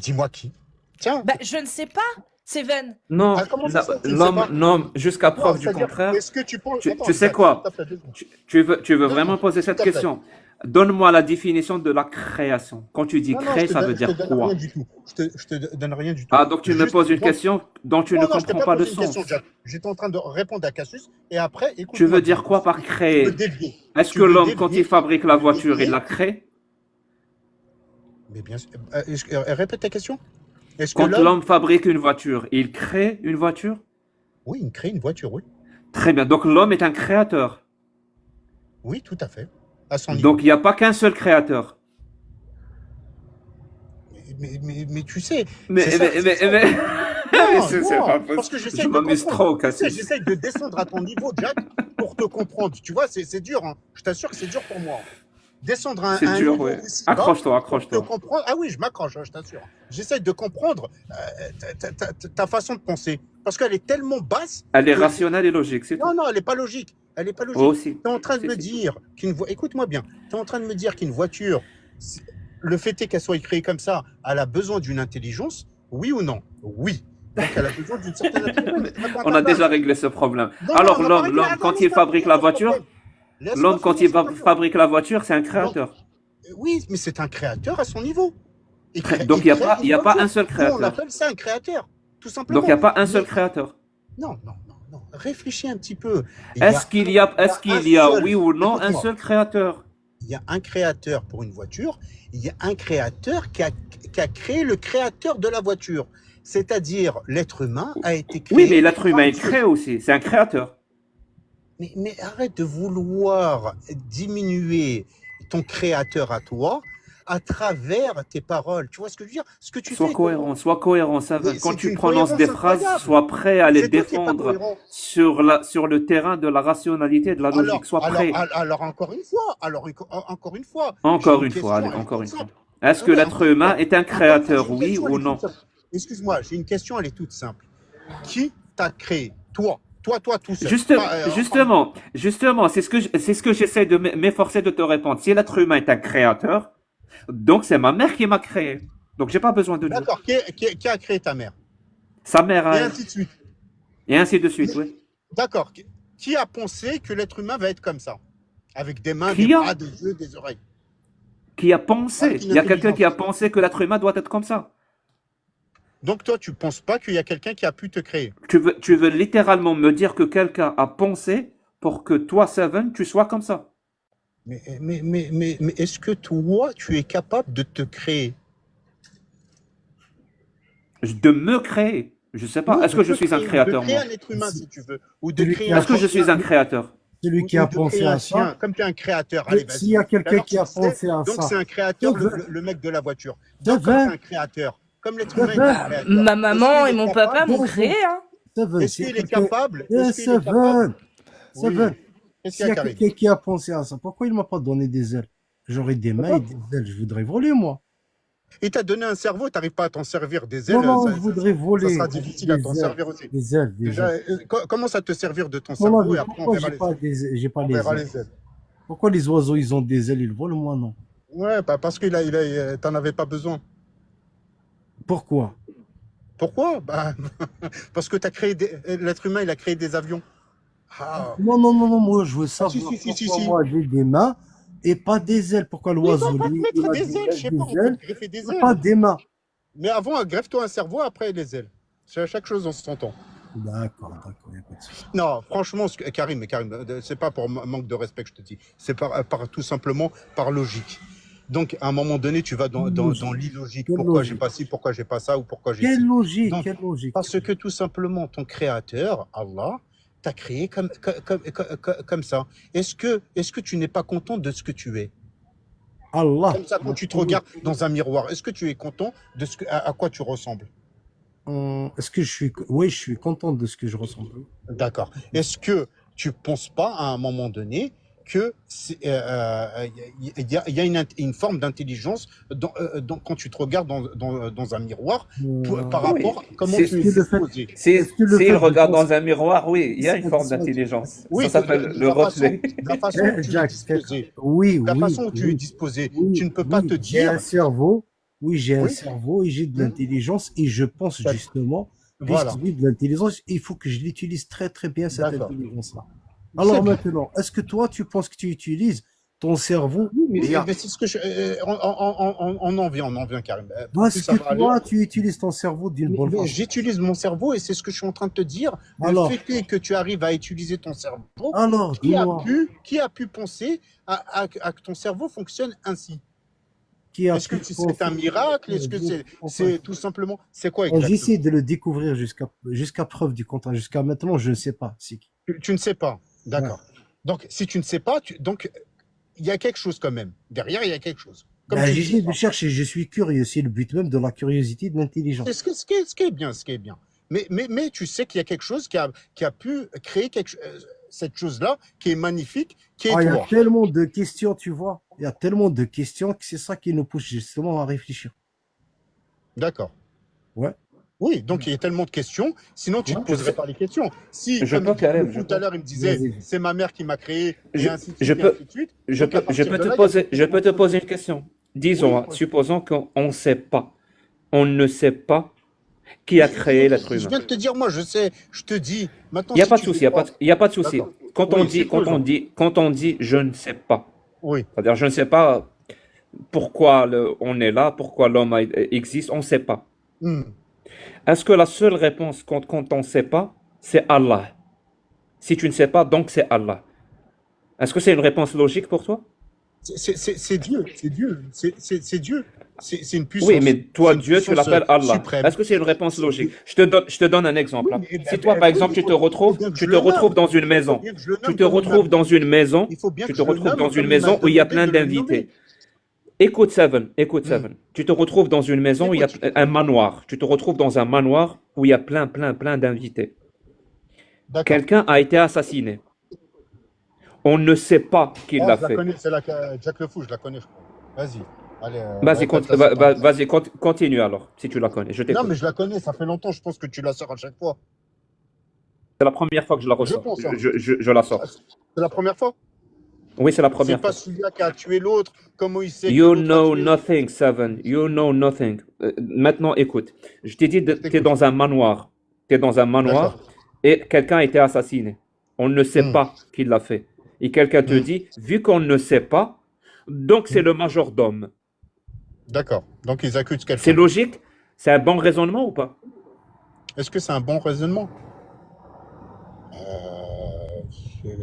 Dis-moi qui. Tiens. Bah, je ne sais pas, Seven. Non, Comment ça se fait que tu ne sais l'homme, pas? non, jusqu'à Non, preuve du c'est-à-dire, contraire. est-ce que tu penses... Tu Attends, sais Jack, quoi? s'il te plaît, 2 secondes. Tu veux Non, vraiment poser cette s'il te plaît. question? Donne-moi la définition de la création. Quand tu dis Non, créer, ça veut je te dire donne quoi? rien du tout. Je te donne rien du tout. Ah, donc tu me Juste, poses une donc- question dont tu Non, ne non, je t'ai comprends pas le posé une question, sens. Jack. J'étais en train de répondre à Cassius et après, écoute. Tu veux dire quoi par créer? dévier. Est-ce tu que veux l'homme, quand dévier, il fabrique la tu veux voiture, il dévier. la crée? Mais bien sûr. Répète ta question. Est-ce que Quand l'homme... l'homme fabrique une voiture, il crée une voiture? Oui, il crée une voiture, oui. Très bien. Donc l'homme est un créateur. Oui, tout à fait. À son niveau. Donc, il n'y a pas qu'un seul créateur. Mais tu sais, Mais, c'est ça, mais, c'est mais, ça. mais, mais Non, c'est pas non, parce possible. que Je j'essaye de m'amuse comprendre. trop, Tu sais, Cassis. j'essaye de descendre à ton niveau, Jack, pour te comprendre. Tu vois, c'est dur, hein. Je t'assure que c'est dur pour moi. Descendre à C'est un dur, niveau ouais. aussi bas Accroche-toi, pour te accroche-toi. comprendre. Ah oui, je m'accroche, hein, je t'assure. J'essaye de comprendre ta façon de penser. Parce qu'elle est tellement basse Elle est que. rationnelle et logique, c'est tout. Non, non, elle n'est pas logique. Elle n'est pas Moi logique. aussi. Tu es en train de Si, me si. dire qu'une voiture. Écoute-moi bien. Tu es en train de me dire qu'une voiture, le fait est qu'elle soit créée comme ça, elle a besoin d'une intelligence, oui ou non? Oui. Donc elle a besoin d'une certaine intelligence. On a déjà réglé ce problème. Non, non, Alors, on n'a pas réglé. l'homme, Attends, quand il laisse-moi fabrique finir la ce voiture, problème. Laisse-moi l'homme, quand finir il ce problème. fabrique la voiture, c'est un Non, créateur. oui, mais c'est un créateur à son niveau. Donc, il n'y a crée pas, il une y a pas voiture. un seul Nous, on créateur. appelle ça un créateur, tout Donc, simplement. il n'y a pas un seul Mais- créateur. Non, non, non, non. Réfléchis un petit peu. Il y a Est-ce qu'il y a, un- est-ce il y a qu'il y a, un seul- oui ou non, un Écoute-moi. seul créateur? Il y a un créateur pour une voiture, il y a un créateur qui a créé le créateur de la voiture. C'est-à-dire, l'être humain a été créé. Oui, mais l'être humain, il par Dieu. crée aussi. C'est un créateur. Mais arrête de vouloir diminuer ton créateur à toi à travers tes paroles. Tu vois ce que je veux dire? Ce que tu Sois fais. cohérent, sois cohérent. Ça va. Mais Quand c'est tu une prononces cohérence des phrases, incroyable. sois prêt à les C'est toi qui n'es pas défendre cohérent. sur le terrain de la rationalité et de la logique. Sois prêt. Alors encore une fois, encore une fois, Encore j'ai une fois, allez, question, elle est encore toute une fois. simple. Est-ce que Ouais, l'être encore une humain fois. est un Encore une fois, créateur, j'ai une oui question, ou elle est non? toute simple. Excuse-moi, j'ai une question, elle est toute simple. Qui t'a créé? Toi tout seul. Justement, c'est ce que j'essaie de m'efforcer de te répondre. Si l'être humain est un créateur, donc c'est ma mère qui m'a créé. Donc j'ai pas besoin de Dieu. D'accord, qui a créé ta mère? Sa mère Et a, ainsi de suite. et ainsi de suite, oui. D'accord. Qui a pensé que l'être humain va être comme ça? Avec des mains, Qui des a? bras, des yeux, des oreilles. Qui a pensé? Avec une Il y a quelqu'un qui a intelligence. pensé que l'être humain doit être comme ça. Donc toi, tu ne penses pas qu'il y a quelqu'un qui a pu te créer? Tu veux littéralement me dire que quelqu'un a pensé pour que toi, Seven, tu sois comme ça. Mais est-ce que toi, tu es capable de te créer? De me créer. Je sais pas. Oui, Est-ce de que je te suis un créer, de créateur, créer moi? un être humain, si tu veux. Ou de Celui créer qui un a Est-ce que je suis un créateur? Celui qui a pensé à ça, chien, comme tu es un créateur. Allez, s'il y a vas-y. quelqu'un Alors, qui a tu sais, pensé à donc ça, c'est un créateur, Seven, le mec de la voiture. Donc, comme Seven, c'est un créateur, comme l'être humain est Seven, un créateur, Ma est-ce maman qu'il et est mon capable- papa m'ont Seven, créé, hein. Seven, Est-ce s'il y a qu'il est quelqu'un- capable? Eh, Est-ce qu'il est capable? Seven, Oui. Seven, Qu'est-ce s'il qu'il y y a a, Karim? quelqu'un qui a pensé à ça, pourquoi il m'a pas donné des ailes? J'aurais des mains et des ailes, je voudrais voler, moi. Il t'a donné un cerveau, tu n'arrives pas à t'en servir. Des ailes, Non, non, ça je voudrais ça voler. sera difficile à t'en Des ailes, servir aussi. des ailes, des Déjà, ailes. commence à te servir de ton Non, cerveau non, et après on pourquoi verra j'ai les pas ailes. j'ai pas On les verra ailes? les ailes. Pourquoi les oiseaux, ils ont des ailes, ils volent, moi, non? Ouais, parce que t'en avais pas besoin. Pourquoi? Pourquoi? Bah, parce que l'être humain, il a créé des avions. Ah. Non, non, non, non, moi, je veux savoir si. pourquoi moi, j'ai des mains et pas des ailes. Pourquoi Mais ils l'oiseau, vont pas te lui, il mettre a des ailes, je sais pas, on des peut ailes, te greffer des mais pas ailes. des mains? Mais avant, greffe-toi un cerveau, après les ailes. C'est chaque chose en son temps. D'accord, il n'y a pas de souci. Non, franchement, Karim, c'est pas pour manque de respect que je te dis. C'est tout simplement par logique. Donc, à un moment donné, tu vas dans l'illogique. Quelle Pourquoi logique? j'ai pas ci, pourquoi j'ai pas ça, ou pourquoi j'ai Quelle ci. logique, Donc, quelle logique. parce que tout simplement, ton créateur, Allah, t'a créé comme ça. Est-ce que tu n'es pas content de ce que tu es? Allah. Comme ça, quand tu te regardes dans un miroir, est-ce que tu es content de à quoi tu ressembles? Est-ce que oui, je suis content de ce que je ressemble. D'accord. Est-ce que tu ne penses pas à un moment donné que y a une forme d'intelligence quand tu te regardes dans un miroir par Oui. rapport à comment C'est- tu es c'est le fait- disposé? Est-ce que le fait S'il de regarde penser- dans un miroir, oui, il y a une C'est- forme c'est- d'intelligence. Oui, Ça s'appelle de le la façon, reflet. de la façon où tu es Jack, disposé. oui, La oui, façon où tu es oui, disposé. oui, Tu ne peux pas oui, te j'ai un dire. cerveau, oui, j'ai un Oui. cerveau et j'ai de l'intelligence et je pense D'accord. justement, Voilà. puisque j'ai de l'intelligence, il faut que je l'utilise très très bien cette D'accord. intelligence-là. C'est Alors bien. maintenant, est-ce que toi tu penses que tu utilises ton cerveau? Mais Regarde, c'est ce que on en vient, Karim. est-ce Plus ça que va aller. toi tu utilises ton cerveau d'une bonne Mais façon? j'utilise mon cerveau et c'est ce que je suis en train de te dire. Alors. Le fait est que tu arrives à utiliser ton cerveau, Alors, dis-moi, qui a pu penser à que ton cerveau fonctionne ainsi? qui a Est-ce que pu c'est penser- un miracle? Est-ce que c'est tout simplement... C'est quoi exactement? J'essaie de le découvrir jusqu'à preuve du contraire. Jusqu'à maintenant, je ne sais pas. Tu ne sais pas. D'accord. Donc, si tu ne sais pas, donc il y a quelque chose quand même. Derrière, il y a quelque chose. Comme Ben, tu j'essaie dis. de chercher, je suis curieux. C'est le but même de la curiosité, de C'est l'intelligence. ce qui est bien, ce qui est bien. Mais tu sais qu'il y a quelque chose qui a pu créer cette chose-là, qui est magnifique, qui est Ah, il y a toi. tellement de questions, tu vois. Il y a tellement de questions que c'est ça qui nous pousse justement à réfléchir. D'accord. Ouais. Oui, donc il y a tellement de questions, sinon tu ne te Ouais. poserais pas les questions. Si, Je comme peux, Karim, tout je à peux. l'heure, il me disait, Vas-y. c'est ma mère qui m'a créé, et Je, ainsi de je suite, et peux, ainsi de suite. je Donc à peux, je partir peux de te là, il y a poser, je peux te poser une question. Disons, oui, supposons qu'on ne sait pas, on ne sait pas qui a créé l'être je humain. viens de te dire, moi, je sais, je te dis, maintenant, Il n'y a si pas de tu veux souci, pas, il y a pas de souci. d'accord. Oui, c'est pesant. Quand on dit je ne sais pas, Oui, c'est-à-dire je ne sais pas pourquoi on est là, pourquoi l'homme existe, on ne sait pas. Hmm. Est-ce que la seule réponse quand on ne sait pas, c'est Allah? Si tu ne sais pas, donc c'est Allah. Est-ce que c'est une réponse logique pour toi? C'est Dieu, c'est Dieu, c'est Dieu. C'est une Oui, puissance, mais toi, c'est une Dieu, tu puissance l'appelles Allah. suprême. Est-ce que c'est une réponse C'est logique? Dieu. Je te donne un exemple. Oui, Hein. mais, Si toi, par oui, exemple, il faut bien que tu je te le retrouves nomme. dans une Il faut maison, bien que je le tu nomme te comme il m'a retrouves dans une maison, il faut bien tu que te je le retrouves dans nomme une comme il m'a maison où il y a demandé plein de le nommer. d'invités. Écoute, Seven, écoute, Hmm. Seven. Tu te retrouves dans une maison où il y a Écoute, un manoir. Tu te retrouves dans un manoir où il y a plein d'invités. d'accord. Quelqu'un a été assassiné. On ne sait pas qui Oh, l'a je la fait. connais, c'est Jack le Fou, je la connais, je crois. Vas-y, allez, Vas-y, répète la suite. vas-y, continue alors, si tu la connais. Je Non, mais t'écoute. je la connais, ça fait longtemps, je pense que tu la sors à chaque fois. C'est la première fois que je la Je ressors. pense, hein. Je la sors. C'est la première fois? Oui, c'est la C'est première pas fois. celui-là qui a tué l'autre, comment il sait que You l'autre a know tué? nothing, Seven. You know nothing. Maintenant, écoute. Je t'ai dit, Je tu es t'écoute. dans un manoir. Tu es dans un manoir D'accord. et quelqu'un a été assassiné. On ne sait Hmm. pas qui l'a fait. Et quelqu'un te Hmm. dit, vu qu'on ne sait pas, donc c'est Hmm. le majordome. D'accord. Donc ils accusent C'est quelqu'un. logique? C'est un bon raisonnement ou pas? Est-ce que c'est un bon raisonnement?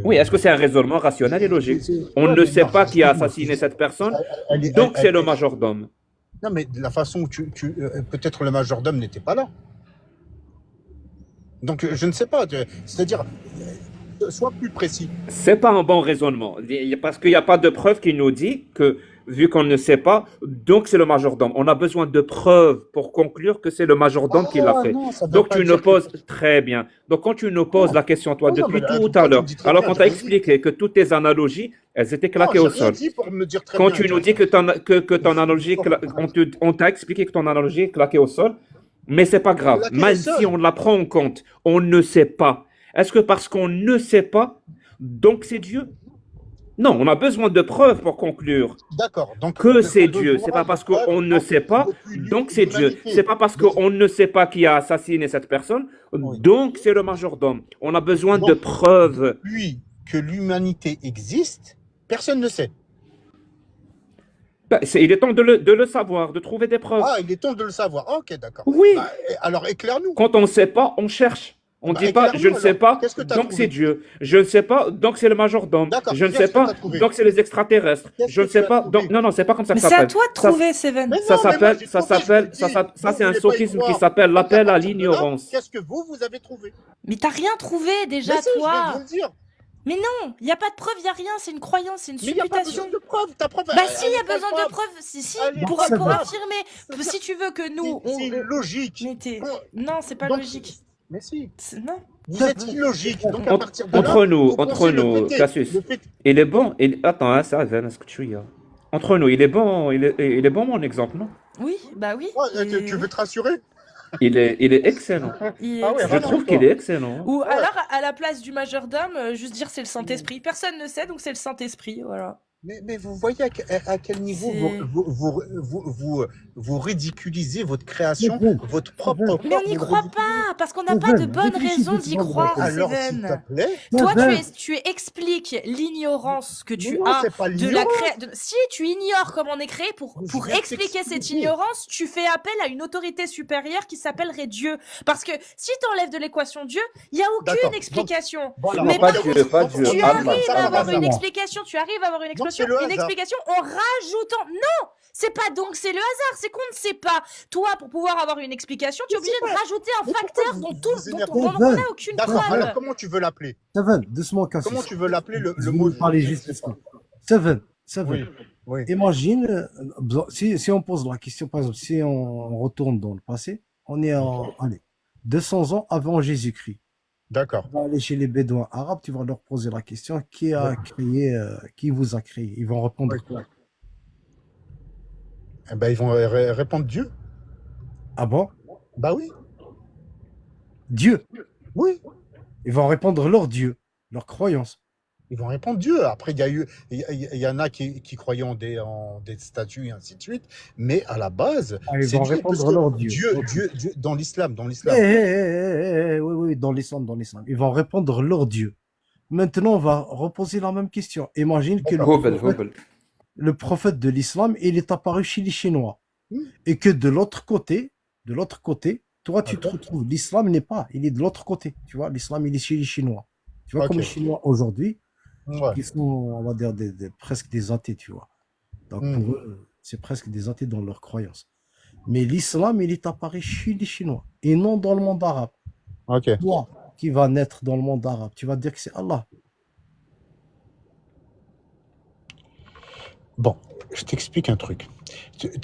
Oui, est-ce que c'est un raisonnement rationnel et logique? On Ouais, ne mais sait non, pas qui a excuse-moi, assassiné cette personne, elle est- donc elle- c'est le elle- majordome. Non, mais de la façon où peut-être le majordome n'était pas là. Donc je ne sais pas. C'est-à-dire, sois plus précis. C'est pas un bon raisonnement. Parce qu'il n'y a pas de preuve qui nous dit que, vu qu'on ne sait pas, donc c'est le majordome. On a besoin de preuves pour conclure que c'est le majordome qui l'a fait. Non, ça veut Donc pas tu nous dire que... poses très bien. Donc quand tu nous poses Non. la question, toi, Non, non, depuis mais tout toi, à tu l'heure, me dis très alors bien, qu'on j'ai t'a rien dit. expliqué que toutes tes analogies, elles étaient Non, claquées j'ai au rien sol. dit pour me dire très Quand bien. tu nous dis que ton analogie, on t'a expliqué que ton analogie est claquée au sol, mais c'est pas grave. Claquée au Même sol. si on la prend en compte, on ne sait pas. Est-ce que parce qu'on ne sait pas, donc c'est Dieu? Non, on a besoin de preuves pour conclure D'accord. Donc, que c'est on a Dieu. C'est pas besoin parce de preuves qu'on ne sait pas, depuis donc c'est Dieu. l'humanité. C'est pas parce qu'on ne sait pas qui a assassiné cette personne, Oui. donc c'est le majordome. On a besoin de Donc, preuves. depuis que l'humanité existe, personne ne sait. Ben, il est temps de le savoir, de trouver des preuves. Ah, il est temps de le savoir. Ah, ok, d'accord. Oui. Bah, alors éclaire-nous. Quand on ne sait pas, on cherche. On ne Bah, dit pas, éclaire-nous, je ne sais alors. pas, Qu'est-ce que t'as donc trouvé? c'est Dieu. Je ne sais pas, donc c'est le majordome. D'accord. Je ne Qu'est-ce sais que pas, t'as trouvé? donc c'est les extraterrestres. Qu'est-ce Je que ne sais tu as pas, trouvé? donc non, c'est pas comme ça que Mais ça c'est à s'appelle. toi de trouver, Seven. Mais Ça non, mais moi, s'appelle, j'ai ça trouvé, s'appelle, je te dis, ça vous c'est un voulez pas y sophisme qui croire. s'appelle Donc, à l'appel à partir de là, l'ignorance. qu'est-ce que vous avez trouvé? Mais t'as rien trouvé déjà, Mais si, je viens de toi. vous le dire. Mais non, il n'y a pas de preuve, il n'y a rien, c'est une croyance, c'est une Mais il n'y a pas supputation. besoin de preuves. Ta preuve, Bah si, il y a elle est besoin de palpable. preuves. Si, Elle est pour palpable. affirmer. Si tu veux que nous... C'est illogique. Mais non, c'est pas Donc, logique. Mais si. Non. Vous êtes illogique. Donc à partir de là, Entre nous, vous pensez le fait est- Cassius, le fait- il est bon. Attends, hein, ça va, ce que tu as. Entre nous, il est bon, il est bon mon exemple, non? Oui, bah oui. Ouais, tu veux te rassurer? Il est excellent. Il est Ah ouais, Je excellent. trouve qu'il est excellent. Ou alors, à la place du majordome, juste dire c'est le Saint-Esprit. Personne ne sait, donc c'est le Saint-Esprit, voilà. Mais vous voyez à quel niveau vous ridiculisez votre création, votre propre Mais on n'y croit pas, parce qu'on n'a pas de bonne raison d'y croire, Alors, s'il Seven. te plaît. Toi, tu expliques l'ignorance que tu Non, as c'est pas de la l'ignorance. création. Si tu ignores comment on est créé, pour Je viens de expliquer cette t'expliquer. ignorance, tu fais appel à une autorité supérieure qui s'appellerait Dieu. Parce que si tu enlèves de l'équation Dieu, il n'y a D'accord. aucune Donc, explication. Voilà. Mais Non, pas par Dieu, contre, pas Dieu. tu Allah, arrives à avoir Allah. une explication, tu arrives à avoir une Donc, explication, c'est le une hasard. explication en rajoutant. Non, c'est pas donc c'est le hasard, c'est qu'on ne sait pas. Toi, pour pouvoir avoir une explication, tu es Je sais obligé de pas. rajouter un Mais pourquoi facteur vous dont, vous dont énervez? on Seven, n'a aucune D'accord, alors preuve. comment tu veux l'appeler? Seven, doucement, Comment Cassus. tu veux l'appeler Je le vais mot lui parler je ne juste sais ici. pas. Seven, Oui, Seven. oui. Imagine, si on pose la question, par exemple, si on retourne dans le passé, on est en, allez, 200 ans avant Jésus-Christ. D'accord. Tu vas aller chez les Bédouins arabes, tu vas leur poser la question, qui a créé, qui vous a créé? Ils vont répondre Oui. quoi? Eh ben, ils vont répondre Dieu. Ah bon? Bah oui, Dieu. oui. Ils vont répondre leur Dieu, leur croyance. Ils vont répondre Dieu. Après, il y en a qui croyaient en des statues et ainsi de suite. Mais à la base, Ah, ils c'est vont Dieu. Parce répondre que leur Dieu. Ok. Dieu, dans l'islam, Oui, oui, dans l'islam, dans l'islam. Ils vont répondre leur Dieu. Maintenant, on va reposer la même question. Imagine que D'accord. هبل. le prophète de l'islam, il est apparu chez les Chinois. Hmm. Et que de l'autre côté, toi, tu te D'accord. retrouves. L'islam n'est pas, il est de l'autre côté. Tu vois, l'islam, il est chez les Chinois. Tu vois, Ok. comme les Chinois aujourd'hui, Ouais. qui sont, on va dire, presque des athées, tu vois. Donc, Hmm. pour eux, c'est presque des athées dans leurs croyances. Mais l'islam, il est apparu chez les Chinois et non dans le monde arabe. Ok. Toi, qui vas naître dans le monde arabe, tu vas dire que c'est Allah. Bon, je t'explique un truc.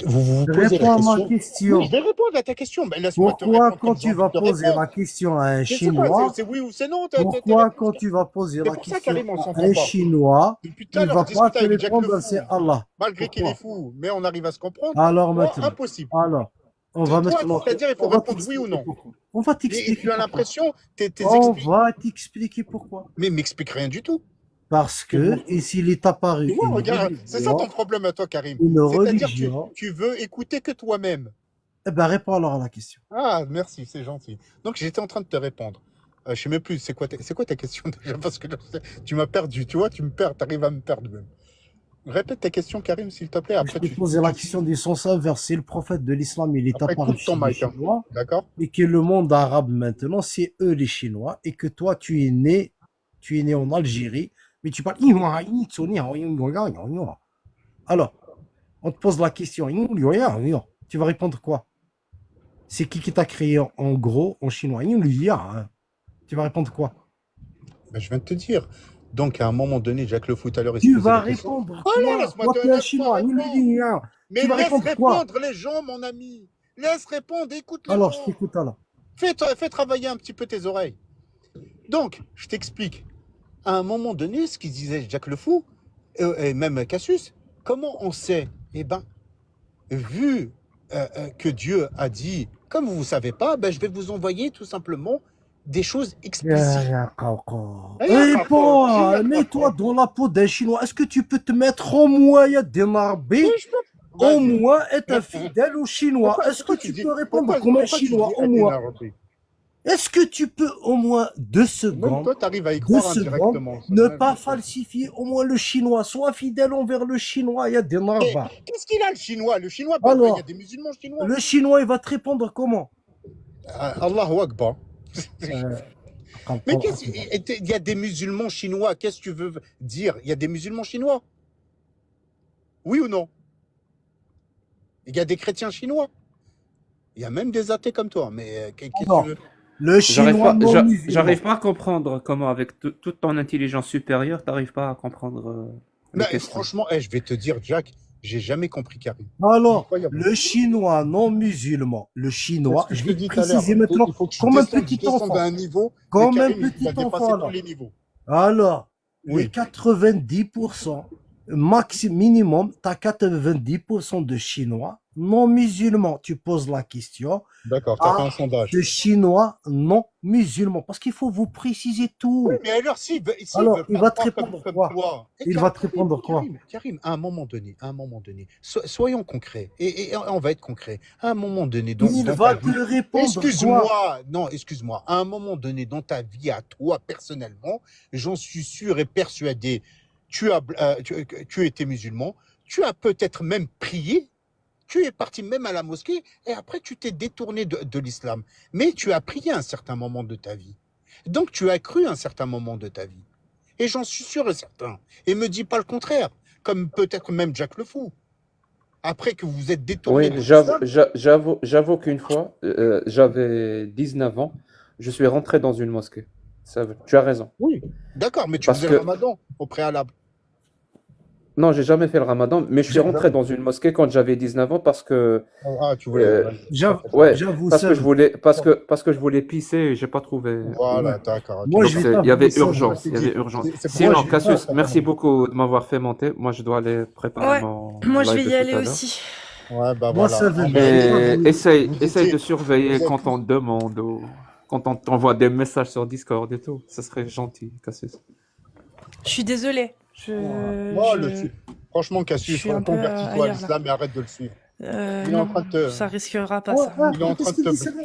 Vous vous posez Réponds la à ma question. question. Oui, je vais répondre à ta question. Mais laisse-moi te Pourquoi, répondre quand comme j'ai tu envie vas de te poser répondre. la question à un Je sais pas, Chinois, c'est oui ou c'est non. pourquoi, quand tu vas poser C'est la pour ça, question Karim, on à s'entend un pas. Chinois, Depuis tout à il l'heure, va je pas discute te avec Jack le répondre, Fou. c'est Allah. Malgré qu'il est Pourquoi? fou, mais on arrive à se comprendre. Alors Moi, maintenant, impossible. alors, on va Toi, maintenant, c'est-à-dire, il faut on va répondre oui ou t'expliquer non. pourquoi. On va Et t'expliquer tu as pourquoi. l'impression, tes On expliques. va t'expliquer pourquoi. Mais m'explique rien du tout. Parce que, et s'il est Tu apparu vois, regarde, c'est ça ton problème à toi, Karim. une C'est-à-dire, religion, tu veux écouter que toi-même. eh ben, réponds alors à la question. Ah, merci, c'est gentil. Donc, j'étais en train de te répondre. Je sais même plus, c'est quoi ta question déjà? Parce que tu m'as perdu, tu vois, tu me perds, tu arrives à me perdre même. Répète ta question, Karim, s'il te plaît. Je Après, t'ai posé la question du sens inverse. Si le prophète de l'islam, il est Après, apparu coupe ton chez les mic, hein. Chinois, D'accord? et que le monde arabe maintenant, c'est eux les Chinois, et que toi, tu es né en Algérie, mais tu parles. Alors, on te pose la question. Tu vas répondre quoi? C'est qui t'a créé en gros en chinois? Tu vas répondre quoi? Ben, je viens de te dire. Donc, à un moment donné, Jacques Le Fou, tout à l'heure, il se Tu posait vas la question. répondre Oh là, quoi? laisse-moi Toi, te tu es un laisse-moi chinois. répondre. Mais Tu vas laisse répondre quoi? répondre les gens, mon ami. Laisse répondre, écoute les Alors, je gens. t'écoute alors. Fais travailler un petit peu tes oreilles. Donc, je t'explique. À un moment donné, ce qu'il disait Jacques Le Fou, et même Cassius, comment on sait? Eh bien, vu que Dieu a dit, comme vous ne savez pas, ben, je vais vous envoyer tout simplement des choses explicites. Réponds, mets-toi dans la peau d'un Chinois. Est-ce que tu peux te mettre au moins d'émarber, au moins être fidèle aux Chinois? Est-ce que tu peux répondre comme un Chinois au moins? Est-ce que tu peux au moins 2 Même secondes, toi, tu arrives à y 2 croire secondes, indirectement. ne pas falsifier au moins le Chinois? Sois fidèle envers le Chinois, il y a des Et narbas. qu'est-ce qu'il a, le Chinois? Le Chinois, ben, il y Alors, a des musulmans chinois. le Chinois, il va te répondre comment? Allahu Akbar. Euh, Mais il y a des musulmans chinois, qu'est-ce que tu veux dire? Il y a des musulmans chinois? Oui ou non? Il y a des chrétiens chinois? Il y a même des athées comme toi, mais qu'est-ce que Non. tu veux? Le J'arrive Chinois pas, non j'a- musulman. j'arrive pas à comprendre comment, avec toute ton intelligence supérieure, t'arrives pas à comprendre les Mais questions. franchement, je vais te dire, Jack, j'ai jamais compris Karim. Alors, Incroyable. le Chinois non musulman, le Chinois, C'est ce je que vais je te dis tout à l'heure. préciser maintenant, Il faut que tu comme un descendes, petit descendes enfant. à un niveau, Comme mais un Karim, il petit a dépassé enfant, tous là. les niveaux. Alors, les Oui. 90%, minimum, tu as 90% de Chinois non musulmans. Tu poses la question D'accord, tu as fait à un sondage. ce Chinois non musulman. Parce qu'il faut vous préciser tout. Oui, mais alors, s'il veut Alors, veut il pas va te croire répondre comme quoi? toi. Il va te répondre quoi? Karim, à un moment donné, soyons concrets, et on va être concrets. À un moment donné, Il dans va ta vie, te répondre quoi? excuse-moi, non, excuse-moi, à un moment donné, dans ta vie, à toi, personnellement, j'en suis sûr et persuadé, tu étais musulman, tu as peut-être même prié, tu es parti même à la mosquée, et après, tu t'es détourné de l'islam. Mais tu as prié à un certain moment de ta vie. Donc, tu as cru à un certain moment de ta vie. Et j'en suis sûr et certain. Et me dis pas le contraire. comme peut-être même Jack le Fou. Après que vous vous êtes détourné Oui, de l'islam, j'avoue qu'une fois, j'avais 19 ans, je suis rentré dans une mosquée. Tu as raison. oui, d'accord, mais tu Parce faisais le que, ramadan au préalable. non, j'ai jamais fait le ramadan, mais je suis rentré Jamais. dans une mosquée quand j'avais 19 ans parce que, Ah, tu voulais. euh, Ouais, J'avoue, ouais, j'avoue, parce que je Seb. voulais, parce que je voulais pisser et j'ai pas trouvé. Ouais. Voilà, d'accord, ok. Moi, Donc je vais il y t'avouer, avait Seb. urgence, C'est il y avait dit. urgence. C'est pour Moi, ça Sinon, je que vais je Cassius, t'ai merci demandé. beaucoup de m'avoir fait monter. Moi, je dois aller préparer Ouais, mon moi je live vais de y tout aller à l'heure. aussi. Ouais, bah Moi, voilà. Seb, Ah, je mais vais Et t'avouer. vous essaye de étiez, surveiller vous êtes quand on tous. te demande ou quand on t'envoie des messages sur Discord et tout. Ça serait gentil, Cassius. Je suis désolée. Moi, franchement, Je Cassius, suis un peu convertis-toi à ailleurs là. l'islam et arrête de le suivre. Il est en Non, train de te, ça risquera pas Ouais, ça. ouais, il est en train qu'est-ce de qu'il te, dit, Seb?